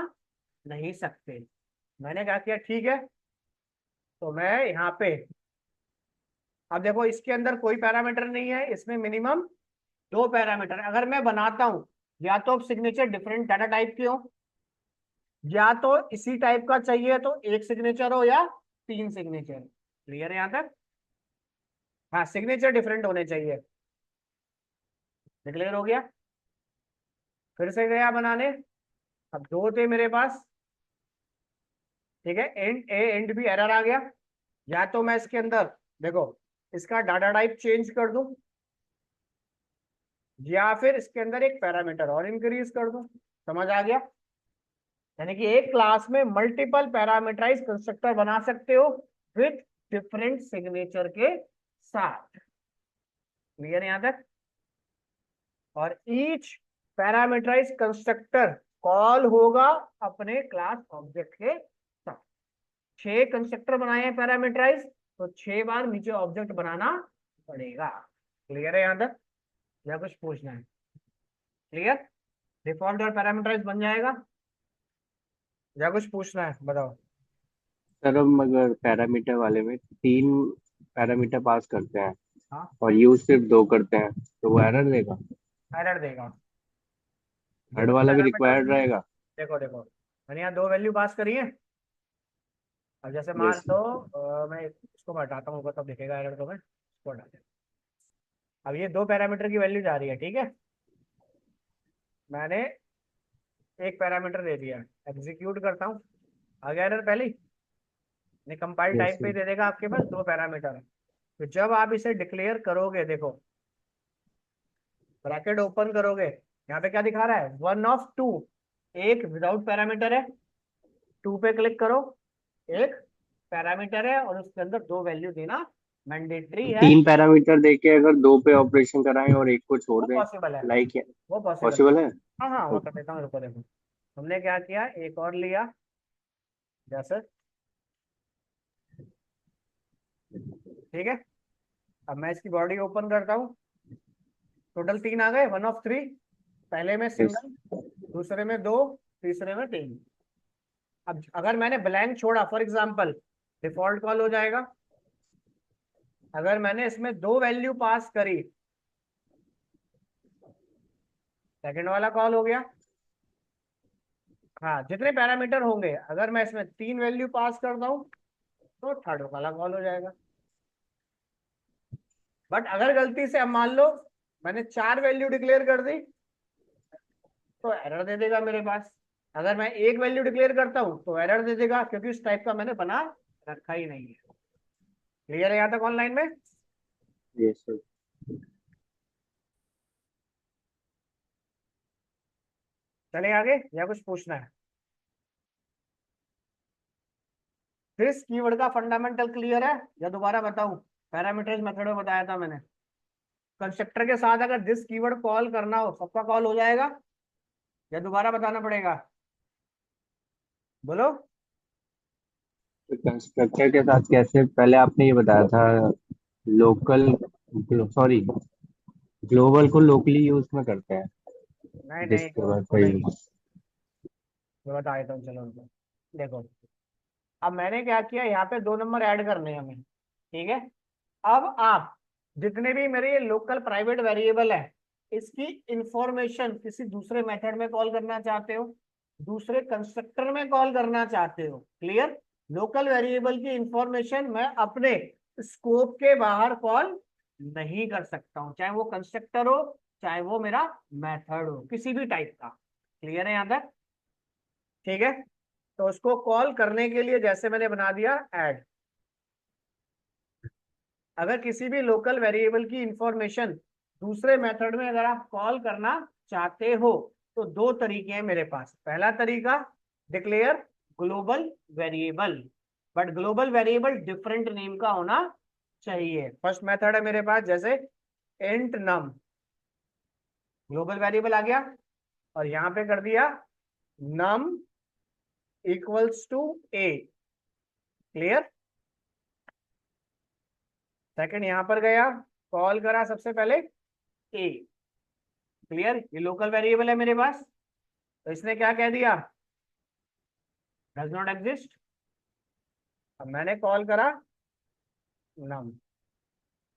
नहीं सकते। मैंने क्या किया, ठीक है, तो मैं यहाँ पे, अब देखो इसके अंदर कोई पैरामीटर नहीं है, इसमें मिनिमम दो पैरामीटर। अगर मैं बनाता हूं, या तो सिग्नेचर डिफरेंट डाटा टाइप के हो, या तो इसी टाइप का चाहिए तो एक सिग्नेचर हो या तीन सिग्नेचर। क्लियर है यहाँ तक? हाँ, सिग्नेचर डिफरेंट होने चाहिए। क्लियर हो गया? फिर से गया बनाने, अब दो थे मेरे पास, ठीक है, and A and B error आ गया। या तो मैं इसके अंदर देखो इसका डाटा टाइप चेंज कर दूं, या फिर इसके अंदर एक पैरामीटर और इंक्रीज कर दूं। समझ आ गया? यानी कि एक क्लास में मल्टीपल पैरामीटराइज कंस्ट्रक्टर बना सकते हो विथ डिफरेंट सिग्नेचर के साथ। क्लियर यहां तक? और ईच पैरामीटराइज कंस्ट्रक्टर कॉल होगा अपने क्लास ऑब्जेक्ट के साथ। 6 कंस्ट्रक्टर बनाए हैं पैरामीटराइज, तो 6 बार नीचे ऑब्जेक्ट बनाना पड़ेगा। क्लियर है यहां तक, या कुछ पूछना है? क्लियर? डिफॉल्ट और पैरामीटराइज बन जाएगा, या कुछ पूछना है बताओ? सर हम अगर पैरामीटर वाले में 3 पैरामीटर पास करते हैं हाँ, और यूज सिर्फ 2 करते हैं तो वो एरर देगा। एरर देगा। थर्ड जितने वाला भी पैरामीटर रिक्वायर्ड दिए, रहेगा। देखो देखो, मैंने यहाँ दो वैल्यू पास करी है। अब जैसे मान यस। लो मैं इसको मैं हटाता हूँ, तब दिखेगा एरर, तो मैं इसको हटा देता हूं। अब ये दो पैरामीटर की वैल्यू जा रही है, ठीक है, मैंने एक पैरामीटर दे दिया, एग्जीक्यूट करता हूँ, आ गया एरर पहले ही। कंपाइल यस टाइम पे सर। दे देगा आपके पास दो पैरामीटर है। तो जब आप इसे डिक्लेयर करोगे, देखो ब्रैकेट ओपन करोगे, यहाँ पे क्या दिखा रहा है? 1 of 2। एक विदाउट पैरामीटर है, 2 पे क्लिक करो, एक पैरामीटर है, और उसके अंदर दो वैल्यू देना मैंडेटरी है। 3 पैरामीटर देके अगर 2 पे ऑपरेशन कराएं और एक को छोड़ वो दें, पॉसिबल है, लाइक वो पॉसिबल है। पॉसिबल है? हाँ हाँ, वो कर ओके। देता हूँ, रुको देखो। हमने क्या किया, एक और लिया, जैसे, ठीक है, अब मैं इसकी बॉडी ओपन करता हूँ। टोटल 3 आ गए, 1 of 3। पहले में यस। सिंगल, दूसरे में दो, तीसरे में तीन। अब अगर मैंने ब्लैंक छोड़ा, फॉर एग्जाम्पल, डिफॉल्ट कॉल हो जाएगा। अगर मैंने इसमें दो वैल्यू पास करी, सेकंड वाला कॉल हो गया। हाँ, जितने पैरामीटर होंगे, अगर मैं इसमें 3 वैल्यू पास करता हूँ तो थर्ड वाला कॉल हो जाएगा। बट अगर गलती से, अब मान लो मैंने 4 वैल्यू डिक्लेयर कर दी, तो एरर दे देगा मेरे पास। अगर मैं एक वैल्यू डिक्लेयर करता हूँ तो एरर दे देगा, क्योंकि उस टाइप का मैंने बना रखा ही नहीं है। क्लियर है यहाँ तक ऑनलाइन में? Yes sir. चले आगे, या कुछ पूछना है? फिर इस कीवर्ड का फंडामेंटल क्लियर है, या दोबारा बताऊं? पैरामीटराइज मेथड में बताया था मैंने। कंस्ट्रक्टर के साथ अगर दिस कीवर्ड कॉल करना हो सबका कॉल हो जाएगा या दोबारा बताना पड़ेगा? बोलो। तो कंस्ट्रक्टर के साथ कैसे, पहले आपने ये बताया था लोकल, सॉरी, ग्लोबल को लोकली यूज में करते हैं, नहीं नहीं, जिसके बाद वो का नहीं, यूज। मैं बता देता हूँ, चलो उनको देखो। अब मैंने क्या किया, यहाँ पे 2 नंबर ऐड करने हैं हमें, ठीक है। अब आप जितने भी मेरे ये लोकल प्राइवेट वेरिएबल है, इसकी इंफॉर्मेशन किसी दूसरे मेथड में कॉल करना चाहते हो, दूसरे कंस्ट्रक्टर में कॉल करना चाहते हो, क्लियर। लोकल वेरिएबल की इंफॉर्मेशन मैं अपने स्कोप के बाहर कॉल नहीं कर सकता हूं, चाहे वो कंस्ट्रक्टर हो, चाहे वो मेरा मेथड हो, किसी भी टाइप का। क्लियर है यहाँ तक? ठीक है। तो उसको कॉल करने के लिए जैसे मैंने बना दिया ऐड। अगर किसी भी लोकल वेरिएबल की इंफॉर्मेशन दूसरे मेथड में अगर आप कॉल करना चाहते हो तो 2 तरीके हैं मेरे पास। पहला तरीका, declare global variable, but global variable different name का होना चाहिए। फर्स्ट मेथड है मेरे पास, जैसे इंट नम, ग्लोबल वेरिएबल आ गया और यहां पे कर दिया num equals to A, clear. Second यहां पर गया, कॉल करा सबसे पहले ए, क्लियर। ये लोकल वेरिएबल है मेरे पास, तो इसने क्या कह दिया, डज नॉट एग्जिस्ट। अब मैंने कॉल करा नम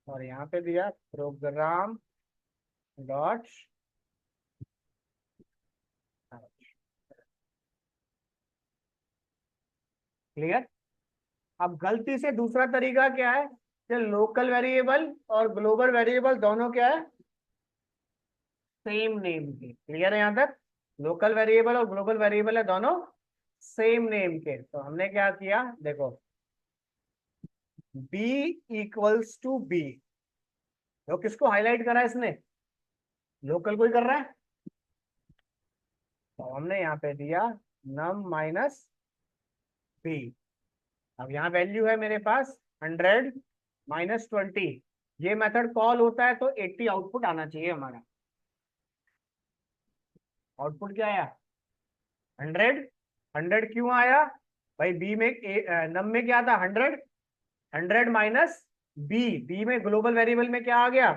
और यहाँ पे दिया प्रोग्राम डॉट, क्लियर। अब गलती से दूसरा तरीका क्या है कि लोकल वेरिएबल और ग्लोबल वेरिएबल दोनों क्या है, सेम नेम के, क्लियर है यहाँ तक। लोकल वेरिएबल और ग्लोबल वेरिएबल है दोनों सेम नेम के। तो हमने क्या किया देखो, b इक्वल्स टू बी, तो किसको हाईलाइट करा है इसने, लोकल को ही कर रहा है। तो हमने यहाँ पे दिया नम माइनस बी। अब यहाँ वैल्यू है मेरे पास 100 - 20, ये मेथड कॉल होता है तो 80 आउटपुट आना चाहिए हमारा। आउटपुट क्या आया, 100। 100 क्यों आया भाई, बी में नम में क्या था 100, 100 माइनस बी, बी में ग्लोबल वेरिएबल में क्या आ गया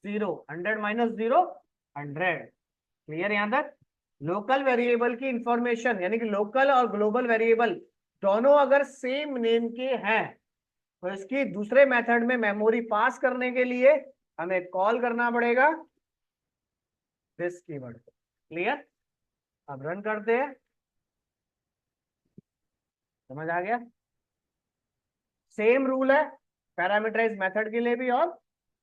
0, 100 माइनस 0 100, क्लियर यहाँ तक। लोकल वेरिएबल की इंफॉर्मेशन यानी कि लोकल और ग्लोबल वेरिएबल दोनों अगर सेम नेम के हैं तो इसकी दूसरे मेथड में मेमोरी पास करने के लिए हमें कॉल करना पड़ेगा दिस कीवर्ड, क्लियर। अब रन करते हैं, समझ आ गया। सेम रूल है पैरामीटराइज मेथड के लिए भी और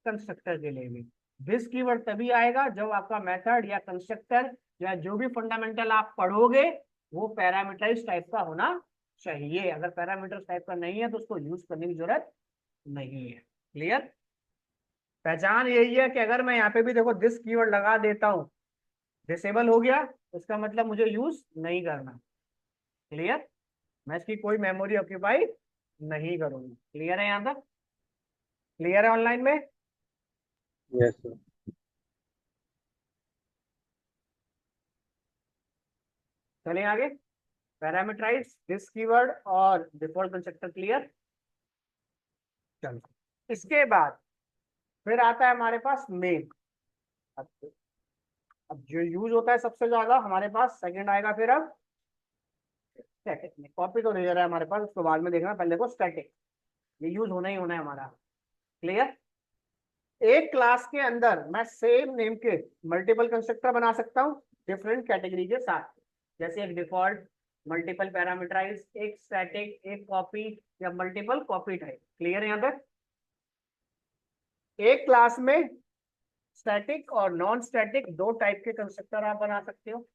कंस्ट्रक्टर के लिए भी। दिस कीवर्ड तभी आएगा जब आपका मेथड या कंस्ट्रक्टर या जो भी फंडामेंटल आप पढ़ोगे वो पैरामीटराइज टाइप का होना चाहिए। अगर पैरामीटर टाइप का नहीं है तो उसको यूज करने की जरूरत नहीं है, क्लियर। पहचान यही है कि अगर मैं यहाँ पे भी देखो दिस कीवर्ड लगा देता हूँ, डिसेबल हो गया, इसका मतलब मुझे यूज नहीं करना, क्लियर। मैं इसकी कोई मेमोरी ऑक्यूपाई नहीं करूंगा, क्लियर है यहाँ तक, क्लियर है ऑनलाइन में। Yes sir. चलिए आगे, पैरामीटराइज दिस कीवर्ड और डिफॉल्ट कंस्ट्रक्टर, क्लियर। चलो इसके बाद फिर आता है हमारे पास मेन। अब अब जो यूज होता है सबसे ज्यादा हमारे पास सेकंड आएगा, फिर अब स्टैटिक में। कॉपी तो नहीं दे रहा है हमारे पास, उसको बाद में देखना, पहले देखो स्टैटिक, ये यूज होना ही होना है हमारा, क्लियर। एक क्लास के अंदर मैं सेम नेम के मल्टीपल कंस्ट्रक्टर बना सकता हूँ डिफरेंट कैटेगरी के साथ, जैसे एक डिफॉल्ट, मल्टीपल पैरामीटराइज, एक स्टैटिक, एक कॉपी या मल्टीपल कॉपी टाइप, क्लियर है यहाँ तक। एक क्लास में स्टैटिक और नॉन स्टैटिक 2 टाइप के कंस्ट्रक्टर आप बना सकते हो।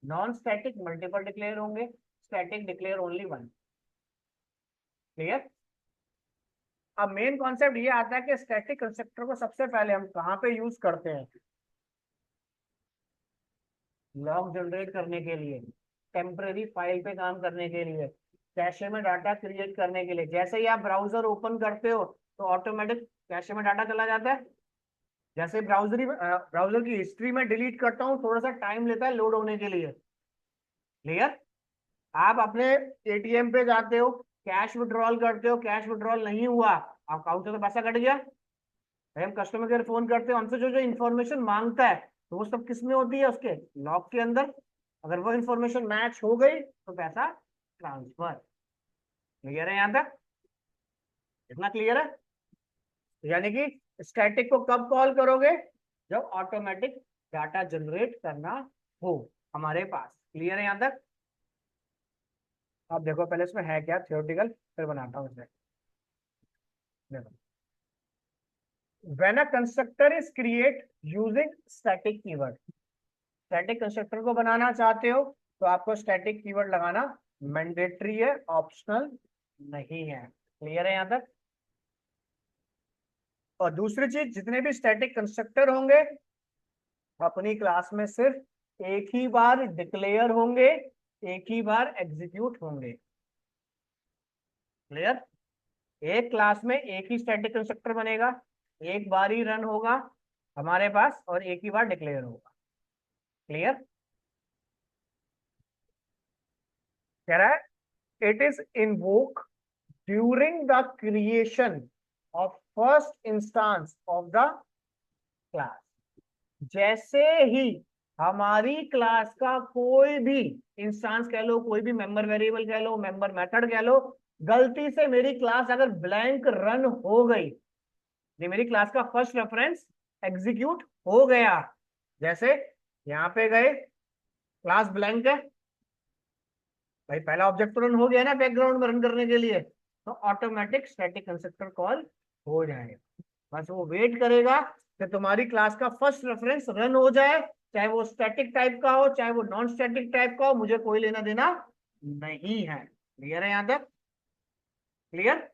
नॉन स्टैटिक मल्टीपल डिक्लेयर होंगे, static declare only one, clear. अब मेन कॉन्सेप्ट ये आता है कि स्टैटिक कंस्ट्रक्टर को सबसे पहले हम कहाँ पे यूज करते हैं, लॉग जनरेट करने के लिए, टेम्पररी फाइल पे काम करने के लिए, कैशे में डाटा क्रिएट करने के लिए। जैसे ही आप ब्राउजर ओपन करते हो तो ऑटोमेटिक कैशे में डाटा चला जाता है। जैसे ब्राउजर की हिस्ट्री में डिलीट करता हूँ, थोड़ा सा टाइम लेता है लोड होने के लिए। क्लियर। आप अपने एटीएम पे जाते हो, कैश विड्रॉल करते हो, कैश विड्रॉल नहीं हुआ, अकाउंट से तो पैसा कट गया। भाई हम कस्टमर केयर फोन करते हैं, हमसे जो जो इन्फॉर्मेशन मांगता है तो वो सब किस में होती है, उसके लॉग के अंदर। अगर वो इन्फॉर्मेशन मैच हो गई तो पैसा ट्रांसफर। क्लियर है यहाँ तक? इतना क्लियर है? यानी कि स्टैटिक को कब कॉल करोगे? जब ऑटोमेटिक डाटा जनरेट करना हो हमारे पास। क्लियर है यहाँ तक? अब देखो पहले इसमें है क्या थियोरेटिकल, फिर बनाता हूँ इसे। देखो, when a constructor is create using static keyword, static constructor को बनाना चाहते हो तो आपको स्टैटिक कीवर्ड लगाना मैंडेटरी है, ऑप्शनल नहीं है। क्लियर है यहाँ तक? और दूसरी चीज, जितने भी स्टैटिक कंस्ट्रक्टर होंगे अपनी क्लास में सिर्फ एक ही बार डिक्लेयर होंगे, एक ही बार एग्जीक्यूट होंगे। क्लियर। एक क्लास में एक ही स्टैटिक कंस्ट्रक्टर बनेगा, एक बार ही रन होगा हमारे पास और एक ही बार डिक्लेयर होगा। क्लियर। कह रहा है it is invoke during the creation of first instance of the class. जैसे ही हमारी क्लास का कोई भी इंस्टांस कह लो, कोई भी मेंबर वेरिएबल कह लो, मेंबर मेथड कह लो, गलती से मेरी क्लास अगर ब्लैंक रन हो गई, मेरी क्लास का फर्स्ट रेफरेंस एग्जीक्यूट हो गया, जैसे यहाँ पे गए क्लास ब्लैंक है, भाई पहला ऑब्जेक्ट तो रन हो गया ना बैकग्राउंड में रन करने के लिए, तो ऑटोमेटिक स्टैटिक कंस्ट्रक्टर कॉल हो जाएगा। बस वो वेट करेगा कि तुम्हारी क्लास का फर्स्ट रेफरेंस रन हो जाए, चाहे वो स्टैटिक टाइप का हो चाहे वो नॉन स्टैटिक टाइप का हो, मुझे कोई लेना देना नहीं है। क्लियर है यहाँ तक? क्लियर।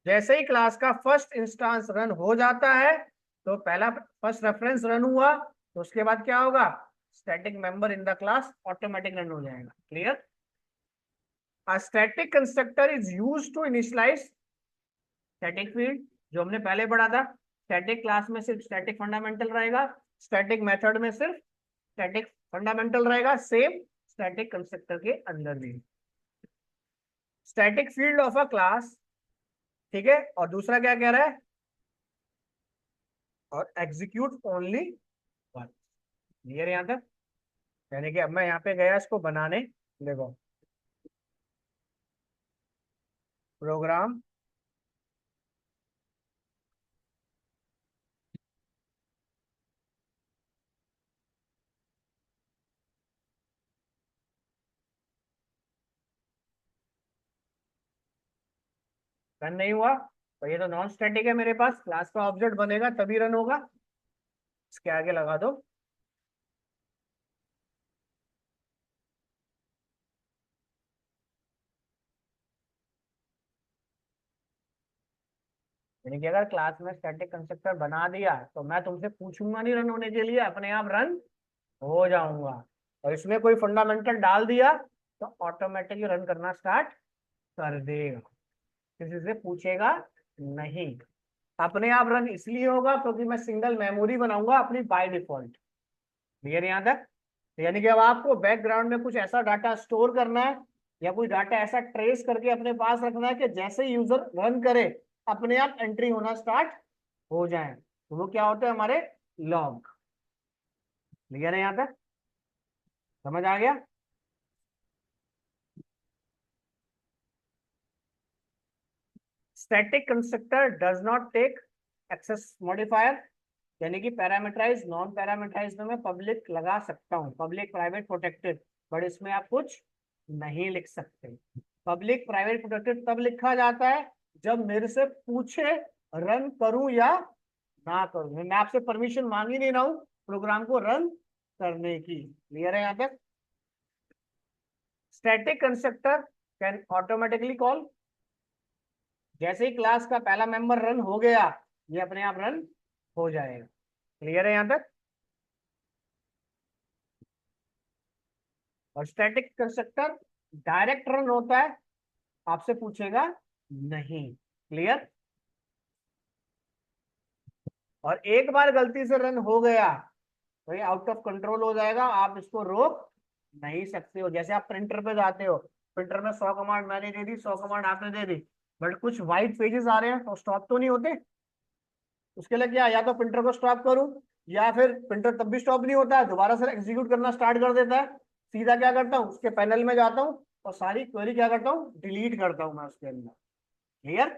जैसे ही क्लास का फर्स्ट इंस्टांस रन हो जाता है तो पहला फर्स्ट रेफरेंस रन हुआ, तो उसके बाद क्या होगा, static member in the class automatic run हो जाएगा। Clear. A static constructor is used to initialize static field, जो हमने पहले पढ़ा था। स्टैटिक क्लास में सिर्फ स्टैटिक फंडामेंटल रहेगा, स्टैटिक मेथड में सिर्फ स्टैटिक फंडामेंटल रहेगा, सेम स्टैटिक कंस्ट्रक्टर के अंदर भी। Static field of a class, ठीक है। और दूसरा क्या कह रहा है, और एग्जीक्यूट ओनली वन। क्लियर यहां तक? यानी कि अब मैं यहाँ पे गया इसको बनाने, देखो प्रोग्राम रन नहीं हुआ, तो ये तो नॉन स्टैटिक है, मेरे पास क्लास का ऑब्जेक्ट बनेगा तभी रन होगा। इसके आगे लगा दो यानी कि अगर क्लास में स्टैटिक कंस्ट्रक्टर बना दिया तो मैं तुमसे पूछूंगा नहीं रन होने के लिए, अपने आप रन हो जाऊंगा। और इसमें कोई फंडामेंटल डाल दिया तो ऑटोमेटिकली रन करना स्टार्ट कर देगा, किसी से पूछेगा नहीं। अपने आप रन इसलिए होगा क्योंकि मैं सिंगल मेमोरी बनाऊंगा अपनी बाय डिफॉल्ट। क्लियर यहाँ तक? यानी कि अब आपको बैकग्राउंड में कुछ ऐसा डाटा स्टोर करना है या कोई डाटा ऐसा ट्रेस करके अपने पास रखना है कि जैसे यूजर रन करे अपने आप एंट्री होना स्टार्ट हो जाए, तो वो क्या होता है, हमारे लॉग। क्लियर है यहाँ तक? समझ आ गया? Static constructor does not take access modifier, यानी कि पैरामीटराइज नॉन पैरामीटराइज में मैं पब्लिक लगा सकता हूँ, पब्लिक प्राइवेट प्रोटेक्टेड, बट इसमें आप कुछ नहीं लिख सकते। पब्लिक प्राइवेट प्रोटेक्टेड तब लिखा जाता है जब मेरे से पूछे रन करूं या ना करूं, मैं आपसे परमिशन मांग ही नहीं रहा हूं प्रोग्राम को रन करने की। क्लियर है यहाँ तक? Static constructor can automatically call, जैसे ही क्लास का पहला मेंबर रन हो गया ये अपने आप रन हो जाएगा। क्लियर है यहाँ तक? और स्टैटिक कंस्ट्रक्टर डायरेक्ट रन होता है, आपसे पूछेगा नहीं। क्लियर? और एक बार गलती से रन हो गया तो ये आउट ऑफ कंट्रोल हो जाएगा, आप इसको रोक नहीं सकते हो। जैसे आप प्रिंटर पे जाते हो, प्रिंटर में 100 कमांड मैंने दे दी, 100 कमांड आपने दे दी, बट कुछ व्हाइट पेजेस आ रहे हैं तो स्टॉप तो नहीं होते। उसके लिए क्या, या तो प्रिंटर को स्टॉप करूं, या फिर प्रिंटर तब भी स्टॉप नहीं होता है, दोबारा से एग्जीक्यूट करना स्टार्ट कर देता है। सीधा क्या करता हूँ, उसके पैनल में जाता हूँ और सारी क्वेरी क्या करता हूँ, डिलीट करता हूँ मैं उसके अंदर। क्लियर?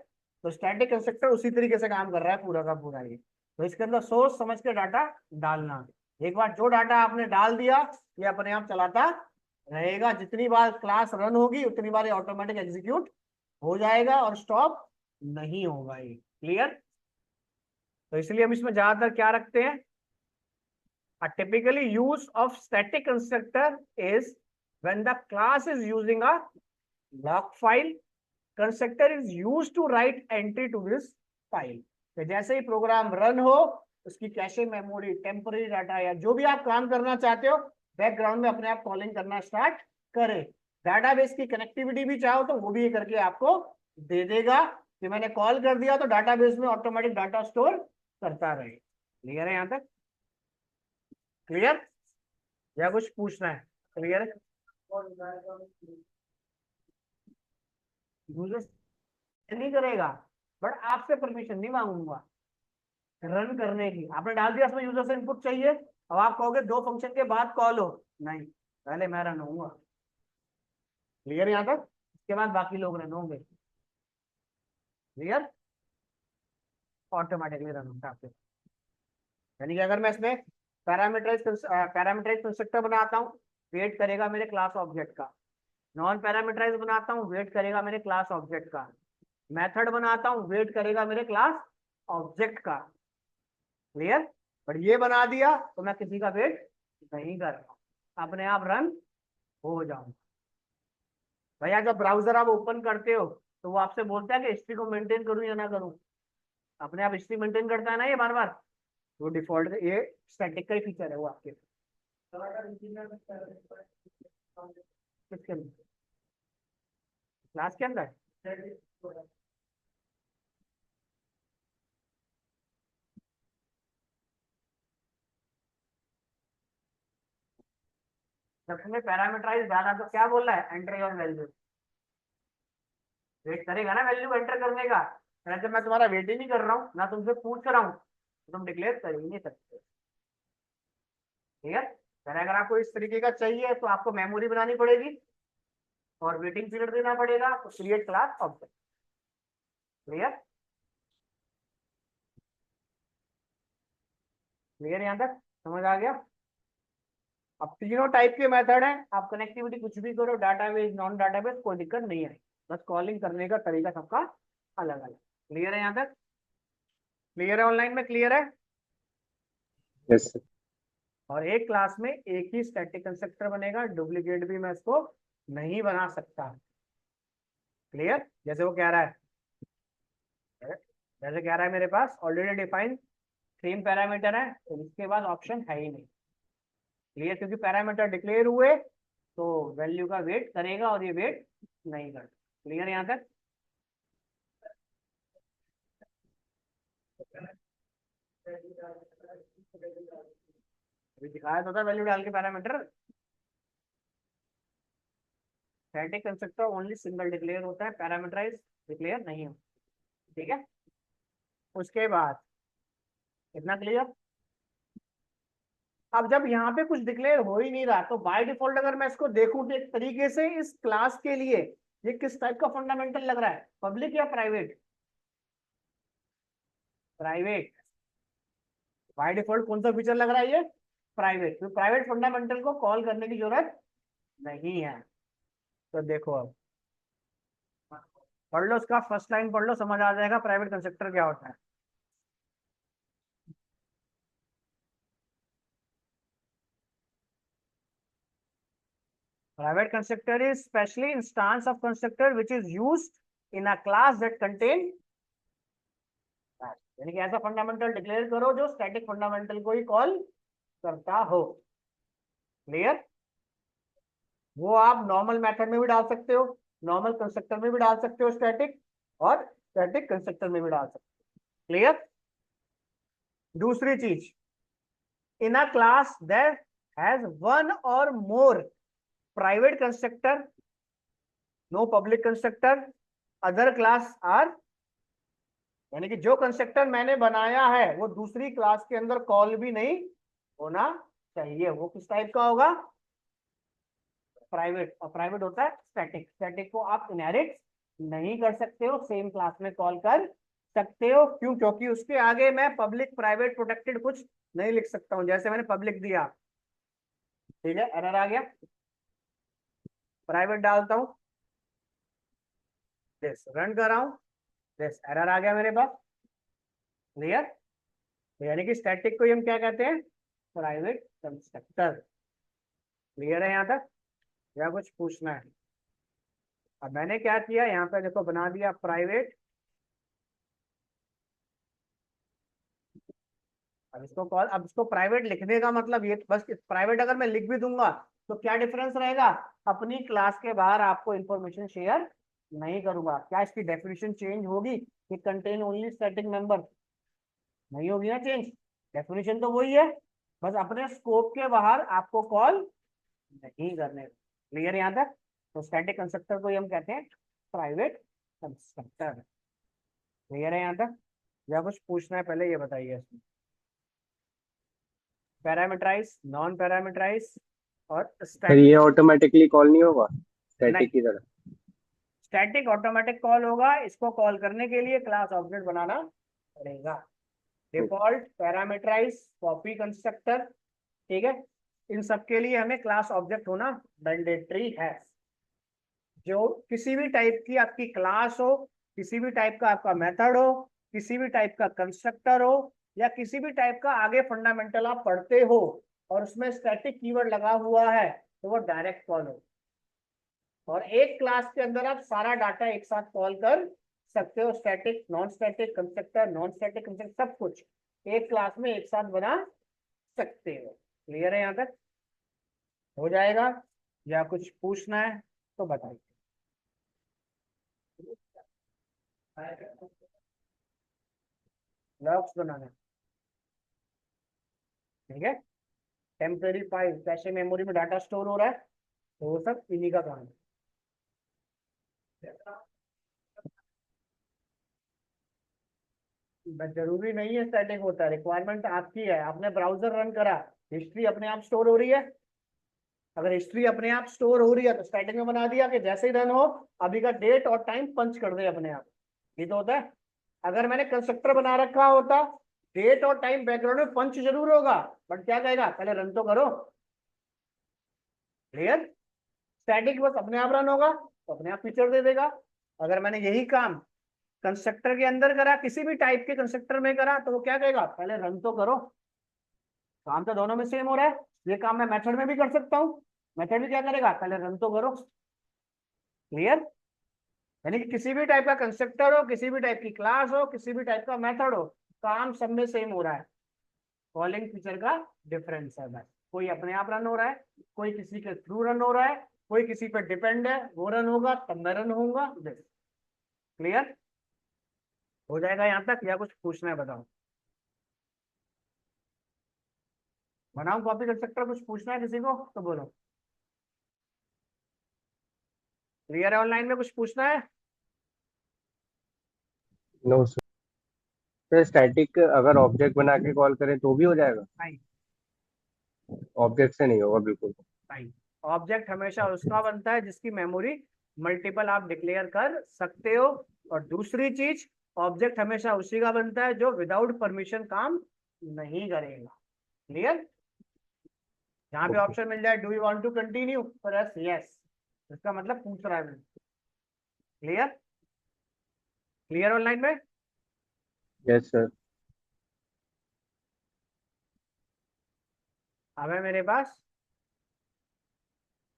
तो स्टैटिक कंस्ट्रक्टर उसी तरीके से काम कर रहा है पूरा का पूरा ये। तो इसके अंदर सोच समझ के डाटा डालना। एक बार जो डाटा आपने डाल दिया, ये अपने आप चलाता रहेगा। जितनी बार क्लास रन होगी उतनी बार ये ऑटोमेटिक एग्जीक्यूट हो जाएगा और स्टॉप नहीं होगा ये। क्लियर? तो इसलिए हम इसमें ज्यादातर क्या रखते हैं, a typically use of static constructor is when the class is using a log file, constructor is used to write entry to this file। तो जैसे ही प्रोग्राम रन हो, उसकी कैशे मेमोरी, टेम्पररी डाटा या जो भी आप काम करना चाहते हो, बैकग्राउंड में अपने आप कॉलिंग करना स्टार्ट करे। डाटाबेस की कनेक्टिविटी भी चाहो तो वो भी ये करके आपको दे देगा कि मैंने कॉल कर दिया तो डाटाबेस में ऑटोमेटिक डाटा स्टोर करता रहे। क्लियर है यहाँ तक? क्लियर या कुछ पूछना है? क्लियर है? यूजर नहीं करेगा, बट आपसे परमिशन नहीं मांगूंगा रन करने की। आपने डाल दिया उसमें यूजर से इनपुट चाहिए, अब आप कहोगे 2 फंक्शन के बाद कॉल हो, नहीं, पहले मैं रन होऊंगा। क्लियर यहाँ तक? इसके बाद बाकी लोग रन होंगे। क्लियर? ऑटोमेटिकली रन होता है। यानी कि अगर मैं इसमें पैरामीटराइज कंस्ट्रक्टर बनाता हूँ, वेट करेगा मेरे क्लास ऑब्जेक्ट का। नॉन पैरामीटराइज बनाता हूँ, वेट करेगा मेरे क्लास ऑब्जेक्ट का। मेथड बनाता हूँ, वेट करेगा मेरे क्लास ऑब्जेक्ट का। क्लियर? पर ये बना दिया तो मैं किसी का वेट नहीं कर रहा, अपने आप रन हो जाऊंगा। भैया जब ब्राउजर आप ओपन करते हो तो वो आपसे बोलता है कि हिस्ट्री को मेंटेन करूं या ना करूं, अपने आप हिस्ट्री मेंटेन करता है ना ये बार बार। वो डिफॉल्ट ये स्टैटिक का ही फीचर है वो आपके। किसके अंदर? क्लास के अंदर? जब तुम्हें पैरामीटराइज डाला तो क्या बोल रहा है, एंटर योर वैल्यू। वेट करेगा ना वैल्यू एंटर करने का। जब मैं तुम्हारा वेट ही नहीं कर रहा हूँ, ना तुमसे पूछ रहा हूँ, तो तुम डिक्लेयर कर ही नहीं सकते। ठीक है? अगर आपको इस तरीके का चाहिए तो आपको मेमोरी बनानी पड़ेगी और वेटिंग पीरियड देना पड़ेगा, तो create class object. Clear? Clear यहाँ तक समझ आ गया? अब तीनों टाइप के मेथड हैं, आप कनेक्टिविटी कुछ भी करो, डाटाबेस नॉन डाटाबेस, कोई दिक्कत नहीं है। बस कॉलिंग करने का तरीका सबका अलग अलग। क्लियर है यहाँ तक? क्लियर है? ऑनलाइन में क्लियर है? Yes sir. और एक क्लास में एक ही स्टैटिक कंस्ट्रक्टर बनेगा, डुप्लीकेट भी मैं इसको नहीं बना सकता। क्लियर? जैसे वो कह रहा है, जैसे कह रहा है मेरे पास ऑलरेडी डिफाइंड 3 पैरामीटर है, तो इसके बाद ऑप्शन है ही नहीं। क्लियर? क्योंकि पैरामीटर डिक्लेयर हुए तो वैल्यू का वेट करेगा और ये वेट नहीं करता। क्लियर यहाँ तक? अभी दिखाया तो था वैल्यू डाल के parameter. Static constructor only single declare होता है, पैरामीटराइज डिक्लेयर नहीं होता। ठीक है? उसके बाद इतना क्लियर? अब जब यहाँ पे कुछ डिक्लेयर हो ही नहीं रहा तो बाय डिफॉल्ट अगर मैं इसको देखूं तो एक तरीके से इस क्लास के लिए ये किस टाइप का फंडामेंटल लग रहा है, पब्लिक या प्राइवेट? प्राइवेट। बाय डिफॉल्ट कौन सा फीचर लग रहा है ये? प्राइवेट। तो प्राइवेट फंडामेंटल को कॉल करने की जरूरत नहीं है। तो देखो अब पढ़ लो, उसका फर्स्ट लाइन पढ़ लो, समझ आ जाएगा प्राइवेट कंस्ट्रक्टर क्या होता है। Private constructor is specially instance of constructor which is used in a class that contain, यानी कि ऐसा फंडामेंटल डिक्लेयर करो जो स्टैटिक फंडामेंटल को ही कॉल करता हो। क्लियर? वो आप नॉर्मल मेथड में भी डाल सकते हो, नॉर्मल कंस्ट्रक्टर में भी डाल सकते हो स्टैटिक, और स्टैटिक कंस्ट्रक्टर में भी डाल सकते हो। क्लियर? दूसरी चीज, in a class that has one or more private constructor, no public constructor, other class are, यानी कि जो कंस्ट्रक्टर मैंने बनाया है वो दूसरी क्लास के अंदर कॉल भी नहीं होना चाहिए। वो किस टाइप का होगा? प्राइवेट। और प्राइवेट होता है स्टैटिक। स्टैटिक को आप इनहेरिट नहीं कर सकते हो, सेम क्लास में कॉल कर सकते हो। क्यों? क्योंकि उसके आगे मैं पब्लिक प्राइवेट प्रोटेक्टेड कुछ नहीं लिख सकता हूं। जैसे मैंने पब्लिक दिया, ठीक है, एरर आ गया, प्राइवेट डालता हूं, दिस रन कर रहा हूं, दिस एरर आ गया मेरे पास। क्लियर? यानी कि स्टैटिक को हम क्या कहते हैं? Private constructor. क्लियर है यहाँ तक, या कुछ पूछना है? अब मैंने क्या किया, यहाँ पे देखो बना दिया प्राइवेट। अब इसको प्राइवेट लिखने का मतलब ये बस, प्राइवेट अगर मैं लिख भी दूंगा तो क्या डिफरेंस रहेगा? अपनी क्लास के बाहर आपको इंफॉर्मेशन शेयर नहीं करूंगा। क्या इसकी डेफिनेशन चेंज होगी कि कंटेन ओनली स्टैटिक मेंबर? नहीं होगी ना चेंज, डेफिनेशन तो वही है, बस अपने स्कोप के बाहर आपको कॉल नहीं करने। क्लियर यहाँ तक? तो स्टैटिक कंस्ट्रक्टर को हम कहते हैं प्राइवेट कंस्ट्रक्टर। क्लियर है यहाँ तक, या कुछ पूछना है पहले ये बताइए इसमें? पैरामीटराइज, नॉन पैरामीटराइज और फिर ये स्टैटिक। ऑटोमेटिकली कॉल नहीं होगा नहीं, स्टैटिक की तरह? स्टैटिक ऑटोमेटिक कॉल होगा। इसको कॉल करने के लिए क्लास ऑब्जेक्ट बनाना पड़ेगा। डिफॉल्ट, पैरामीटराइज, कॉपी कंस्ट्रक्टर, ठीक है, इन सब के लिए हमें क्लास ऑब्जेक्ट होना मैंडेटरी है। जो किसी भी टाइप की आपकी क्लास हो, किसी भी टाइप का आपका मेथड हो, किसी भी टाइप का कंस्ट्रक्टर हो, या किसी भी टाइप का आगे फंडामेंटल आप पढ़ते हो और उसमें स्टैटिक कीवर्ड लगा हुआ है, तो वो डायरेक्ट कॉल हो। और एक क्लास के अंदर आप सारा डाटा एक साथ कॉल कर सकते हो, static, non static, constructor, non static, constructor, सब कुछ एक क्लास में एक साथ बना सकते हो। क्लियर है यहाँ तक? हो जाएगा, या कुछ पूछना है तो बताइए। लॉक्स बनाना, ठीक है, टेम्पररी फाइल, कैशे मेमोरी में डाटा स्टोर हो रहा है, तो वो सब इन्हीं का काम है। बस जरूरी नहीं है स्टैटिक होता है, रिक्वायरमेंट आपकी है। आपने ब्राउजर रन करा, हिस्ट्री अपने आप स्टोर हो रही है। अगर हिस्ट्री अपने आप स्टोर हो रही है तो स्टैटिक में बना दिया कि जैसे ही रन हो अभी का डेट और टाइम पंच कर दे अपने आप। ये तो होता है। अगर मैंने कंस्ट्रक्टर बना रखा होता, डेट और टाइम बैकग्राउंड में पंच जरूर होगा, बट क्या कहेगा, पहले रन तो करो। क्लियर? स्टैटिक बस अपने आप रन होगा तो अपने आप फीचर दे देगा। अगर मैंने यही काम कंस्ट्रक्टर के अंदर करा, किसी भी टाइप के कंस्ट्रक्टर में करा, तो वो क्या कहेगा, पहले रन तो करो। काम तो दोनों में सेम हो रहा है। ये काम मैं मेथड में भी कर सकता हूँ, मेथड भी क्या करेगा, पहले रन तो करो। क्लियर? यानी कि किसी भी टाइप का कंस्ट्रक्टर हो, किसी भी टाइप की क्लास हो, किसी भी टाइप का मेथड हो, काम सब में सेम हो रहा है। कॉलिंग फीचर का डिफरेंस है बस। कोई अपने आप रन हो रहा है, कोई किसी के थ्रू रन हो रहा है, कोई किसी पे डिपेंड है, वो रन होगा तब मैं रन होऊंगा। क्लियर? हो जाएगा यहाँ तक, या कुछ पूछना है बताओ? बनाऊं कॉपी कंस्ट्रक्टर? कुछ पूछना है किसी को तो बोलो। क्लियर है? ऑनलाइन में कुछ पूछना है? No sir. फिर स्टैटिक अगर ऑब्जेक्ट बना के कॉल करें तो भी हो जाएगा? नहीं, ऑब्जेक्ट से नहीं होगा बिल्कुल? नहीं। ऑब्जेक्ट हमेशा उसका बनता है जिसकी मेमोरी मल्टीपल आप डिक्लेयर कर सकते हो। और दूसरी चीज, ऑब्जेक्ट हमेशा उसी का बनता है जो विदाउट परमिशन काम नहीं करेगा। क्लियर? यहाँ पे ओके। ऑप्शन मिल जाए, do you want to continue, press yes, इसका मतलब पूछ रहा है। क्लियर? क्लियर ऑनलाइन में? Yes sir. अब है मेरे पास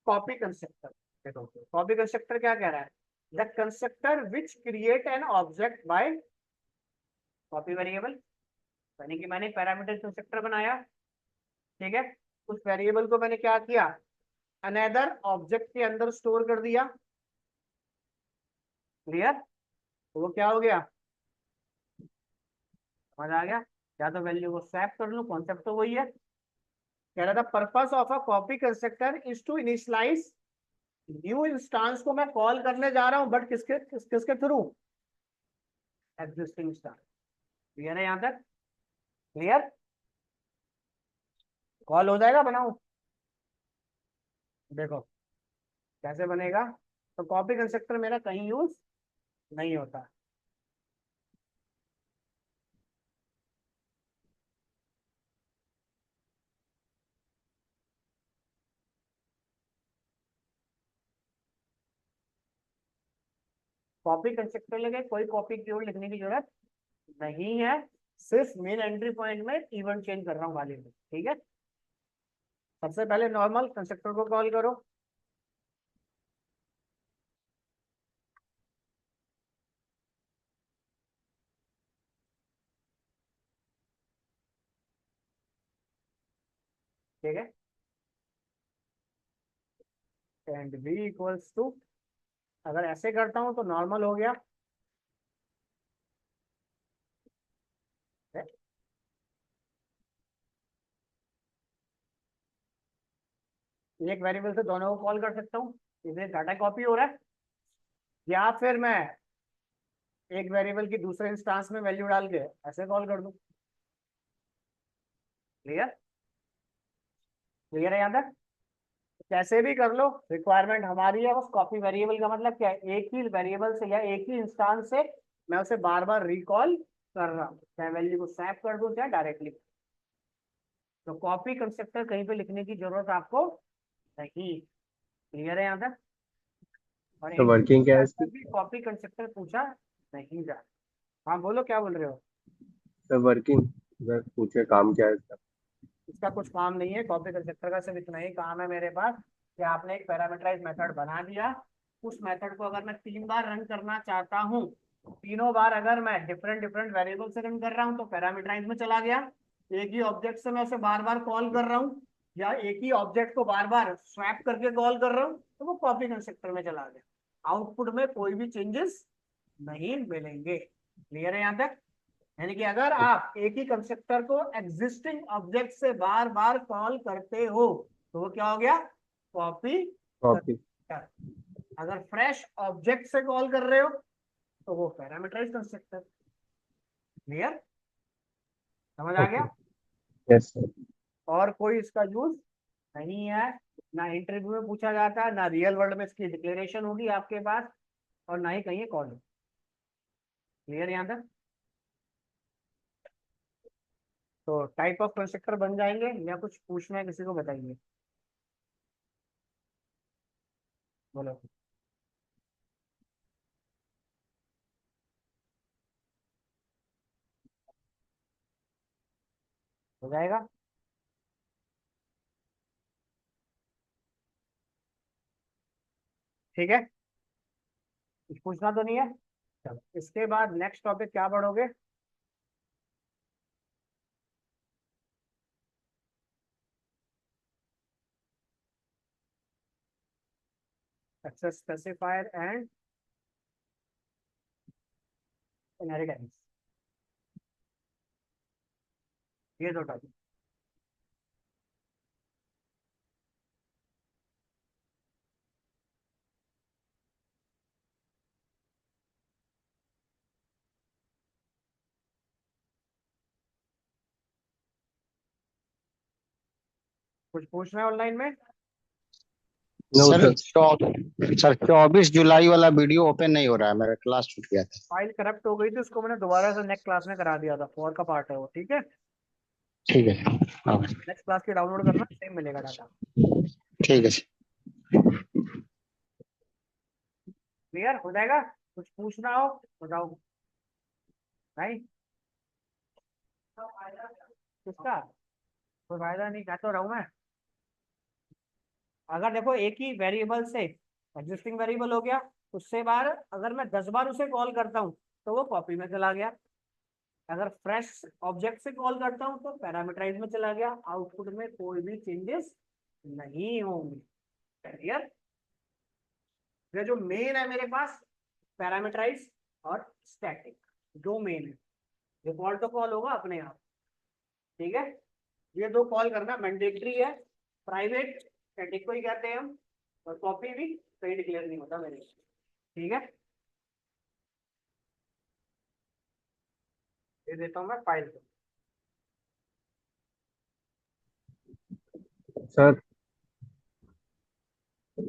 कॉपी कंस्ट्रक्टर। देखो कॉपी कंस्ट्रक्टर क्या कह रहा है, the constructor which create an object by copy variable. यानी कि मैंने पैरामीटर कंस्ट्रक्टर बनाया, ठीक है, उस वेरिएबल को मैंने क्या किया, अनदर ऑब्जेक्ट के अंदर स्टोर कर दिया। क्लियर? तो वो क्या हो गया, समझ आ गया? या तो वैल्यू को स्वैप कर लो, कॉन्सेप्ट तो वही है। कह रहा था purpose of a copy constructor is to initialise new instance को मैं कॉल करने जा रहा हूं, बट किसके थ्रू? Existing instance. क्लियर है यहाँ तक? क्लियर? कॉल हो जाएगा, बनाओ। देखो कैसे बनेगा। तो कॉपी कंस्ट्रक्टर मेरा कहीं यूज नहीं होता। कॉपी कंस्ट्रक्टर लगे कोई कॉपी कीवर्ड लिखने की जरूरत नहीं है, सिर्फ मेन एंट्री पॉइंट में इवेंट चेंज कर रहा हूँ खाली में। ठीक है, सबसे पहले नॉर्मल कंस्ट्रक्टर को कॉल करो। ठीक है, एंड बी इक्वल्स टू, अगर ऐसे करता हूं तो नॉर्मल हो गया। एक वेरिएबल से दोनों को कॉल कर सकता हूँ, इसलिए डाटा कॉपी हो रहा है। या फिर मैं एक वेरिएबल की दूसरे इंस्टांस में वैल्यू डाल के ऐसे कॉल कर दूं। क्लियर? क्लियर है यहाँ तक? कैसे भी कर लो, रिक्वायरमेंट हमारी है बस। कॉपी वेरिएबल का मतलब क्या है? एक ही वेरिएबल से या एक ही इंस्टांस से मैं उसे बार बार रिकॉल कर रहा हूँ, चाहे वैल्यू को स्वैप कर दूं चाहे डायरेक्टली। तो कॉपी कंस्ट्रक्टर कहीं पे लिखने की जरूरत आपको नहीं। क्लियर है यहाँ तक? और तो वर्किंग क्या है इसकी? भी कॉपी कंस्ट्रक्टर पूछा नहीं जा। हाँ बोलो, क्या बोल रहे हो? तो वर्किंग पूछे काम क्या है इसका? इसका कुछ काम नहीं है, कॉपी कंस्ट्रक्टर का सिर्फ इतना ही काम है मेरे पास कि आपने एक पैरामीटराइज मेथड बना दिया। उस मेथड को अगर मैं 3 बार रन करना चाहता हूँ, तीनों बार अगर मैं डिफरेंट डिफरेंट वेरिएबल से रन कर रहा हूँ तो पैरामीटराइज में चला गया। एक ही ऑब्जेक्ट से मैं उसे बार बार कॉल कर रहा हूँ या एक ही ऑब्जेक्ट को बार बार स्वैप करके कॉल कर रहा हूँ तो वो कॉपी कंस्ट्रक्टर में चला गया। आउटपुट में कोई भी चेंजेस नहीं मिलेंगे। क्लियर है यहाँ तक? यानी कि अगर आप एक ही कंस्ट्रक्टर को एग्जिस्टिंग ऑब्जेक्ट से बार बार कॉल करते हो तो वो क्या हो गया? Copy copy. कंस्ट्रक्टर। अगर फ्रेश ऑब्जेक्ट से कॉल कर रहे हो तो वो पैरामीटराइज कंस्ट्रक्टर। क्लियर? समझ आ ओके। गया? Yes sir. और कोई इसका यूज नहीं है, ना इंटरव्यू में पूछा जाता है, ना रियल वर्ल्ड में इसकी डिक्लेरेशन होगी आपके पास, और ना ही कहीं कॉल। क्लियर यहाँ तक? तो टाइप ऑफ कंस्ट्रक्टर बन जाएंगे, या कुछ पूछना है किसी को बताइए। बोलो। हो जाएगा? ठीक है, कुछ पूछना तो नहीं है? चलो, इसके बाद नेक्स्ट टॉपिक क्या पढ़ोगे? एक्सेस स्पेसिफायर एंड इनहेरिटेंस, ये दो टॉपिक। कुछ पूछना है ऑनलाइन में? No sir sir. सर 24 जुलाई वाला वीडियो ओपन नहीं हो रहा है, मेरा क्लास छूट गया था। फाइल करप्ट हो गई थी, उसको मैंने दोबारा से नेक्स्ट क्लास में करा दिया था, 4 का पार्ट है वो। ठीक है, ठीक है। हाँ नेक्स्ट क्लास की डाउनलोड करना, सेम मिलेगा डाटा। ठीक है सर। क्लियर हो जाएगा? कुछ पूछना हो बताओ। नहीं? किसका? कोई फायदा नहीं, कहता रहा हूं मैं। अगर देखो एक ही वेरिएबल से, एग्जिस्टिंग वेरिएबल हो गया, उससे बार अगर मैं 10 बार उसे कॉल करता हूँ तो वो कॉपी में चला गया। अगर फ्रेश ऑब्जेक्ट से कॉल करता हूँ तो पैरामीटराइज में चला गया। आउटपुट में कोई भी चेंजेस नहीं होंगे। क्लियर? ये जो मेन है मेरे पास, पैरामीटराइज और स्टैटिक, दो मेन है। डिफॉल्ट तो कॉल होगा अपने आप, ठीक है, ये दो कॉल करना मैंडेटरी है। प्राइवेट स्टैटिक को ही कहते हैं हम, और कॉपी भी कहीं डिक्लेयर नहीं होता मेरे, ठीक है। ये देता हूँ मैं फाइल को। सर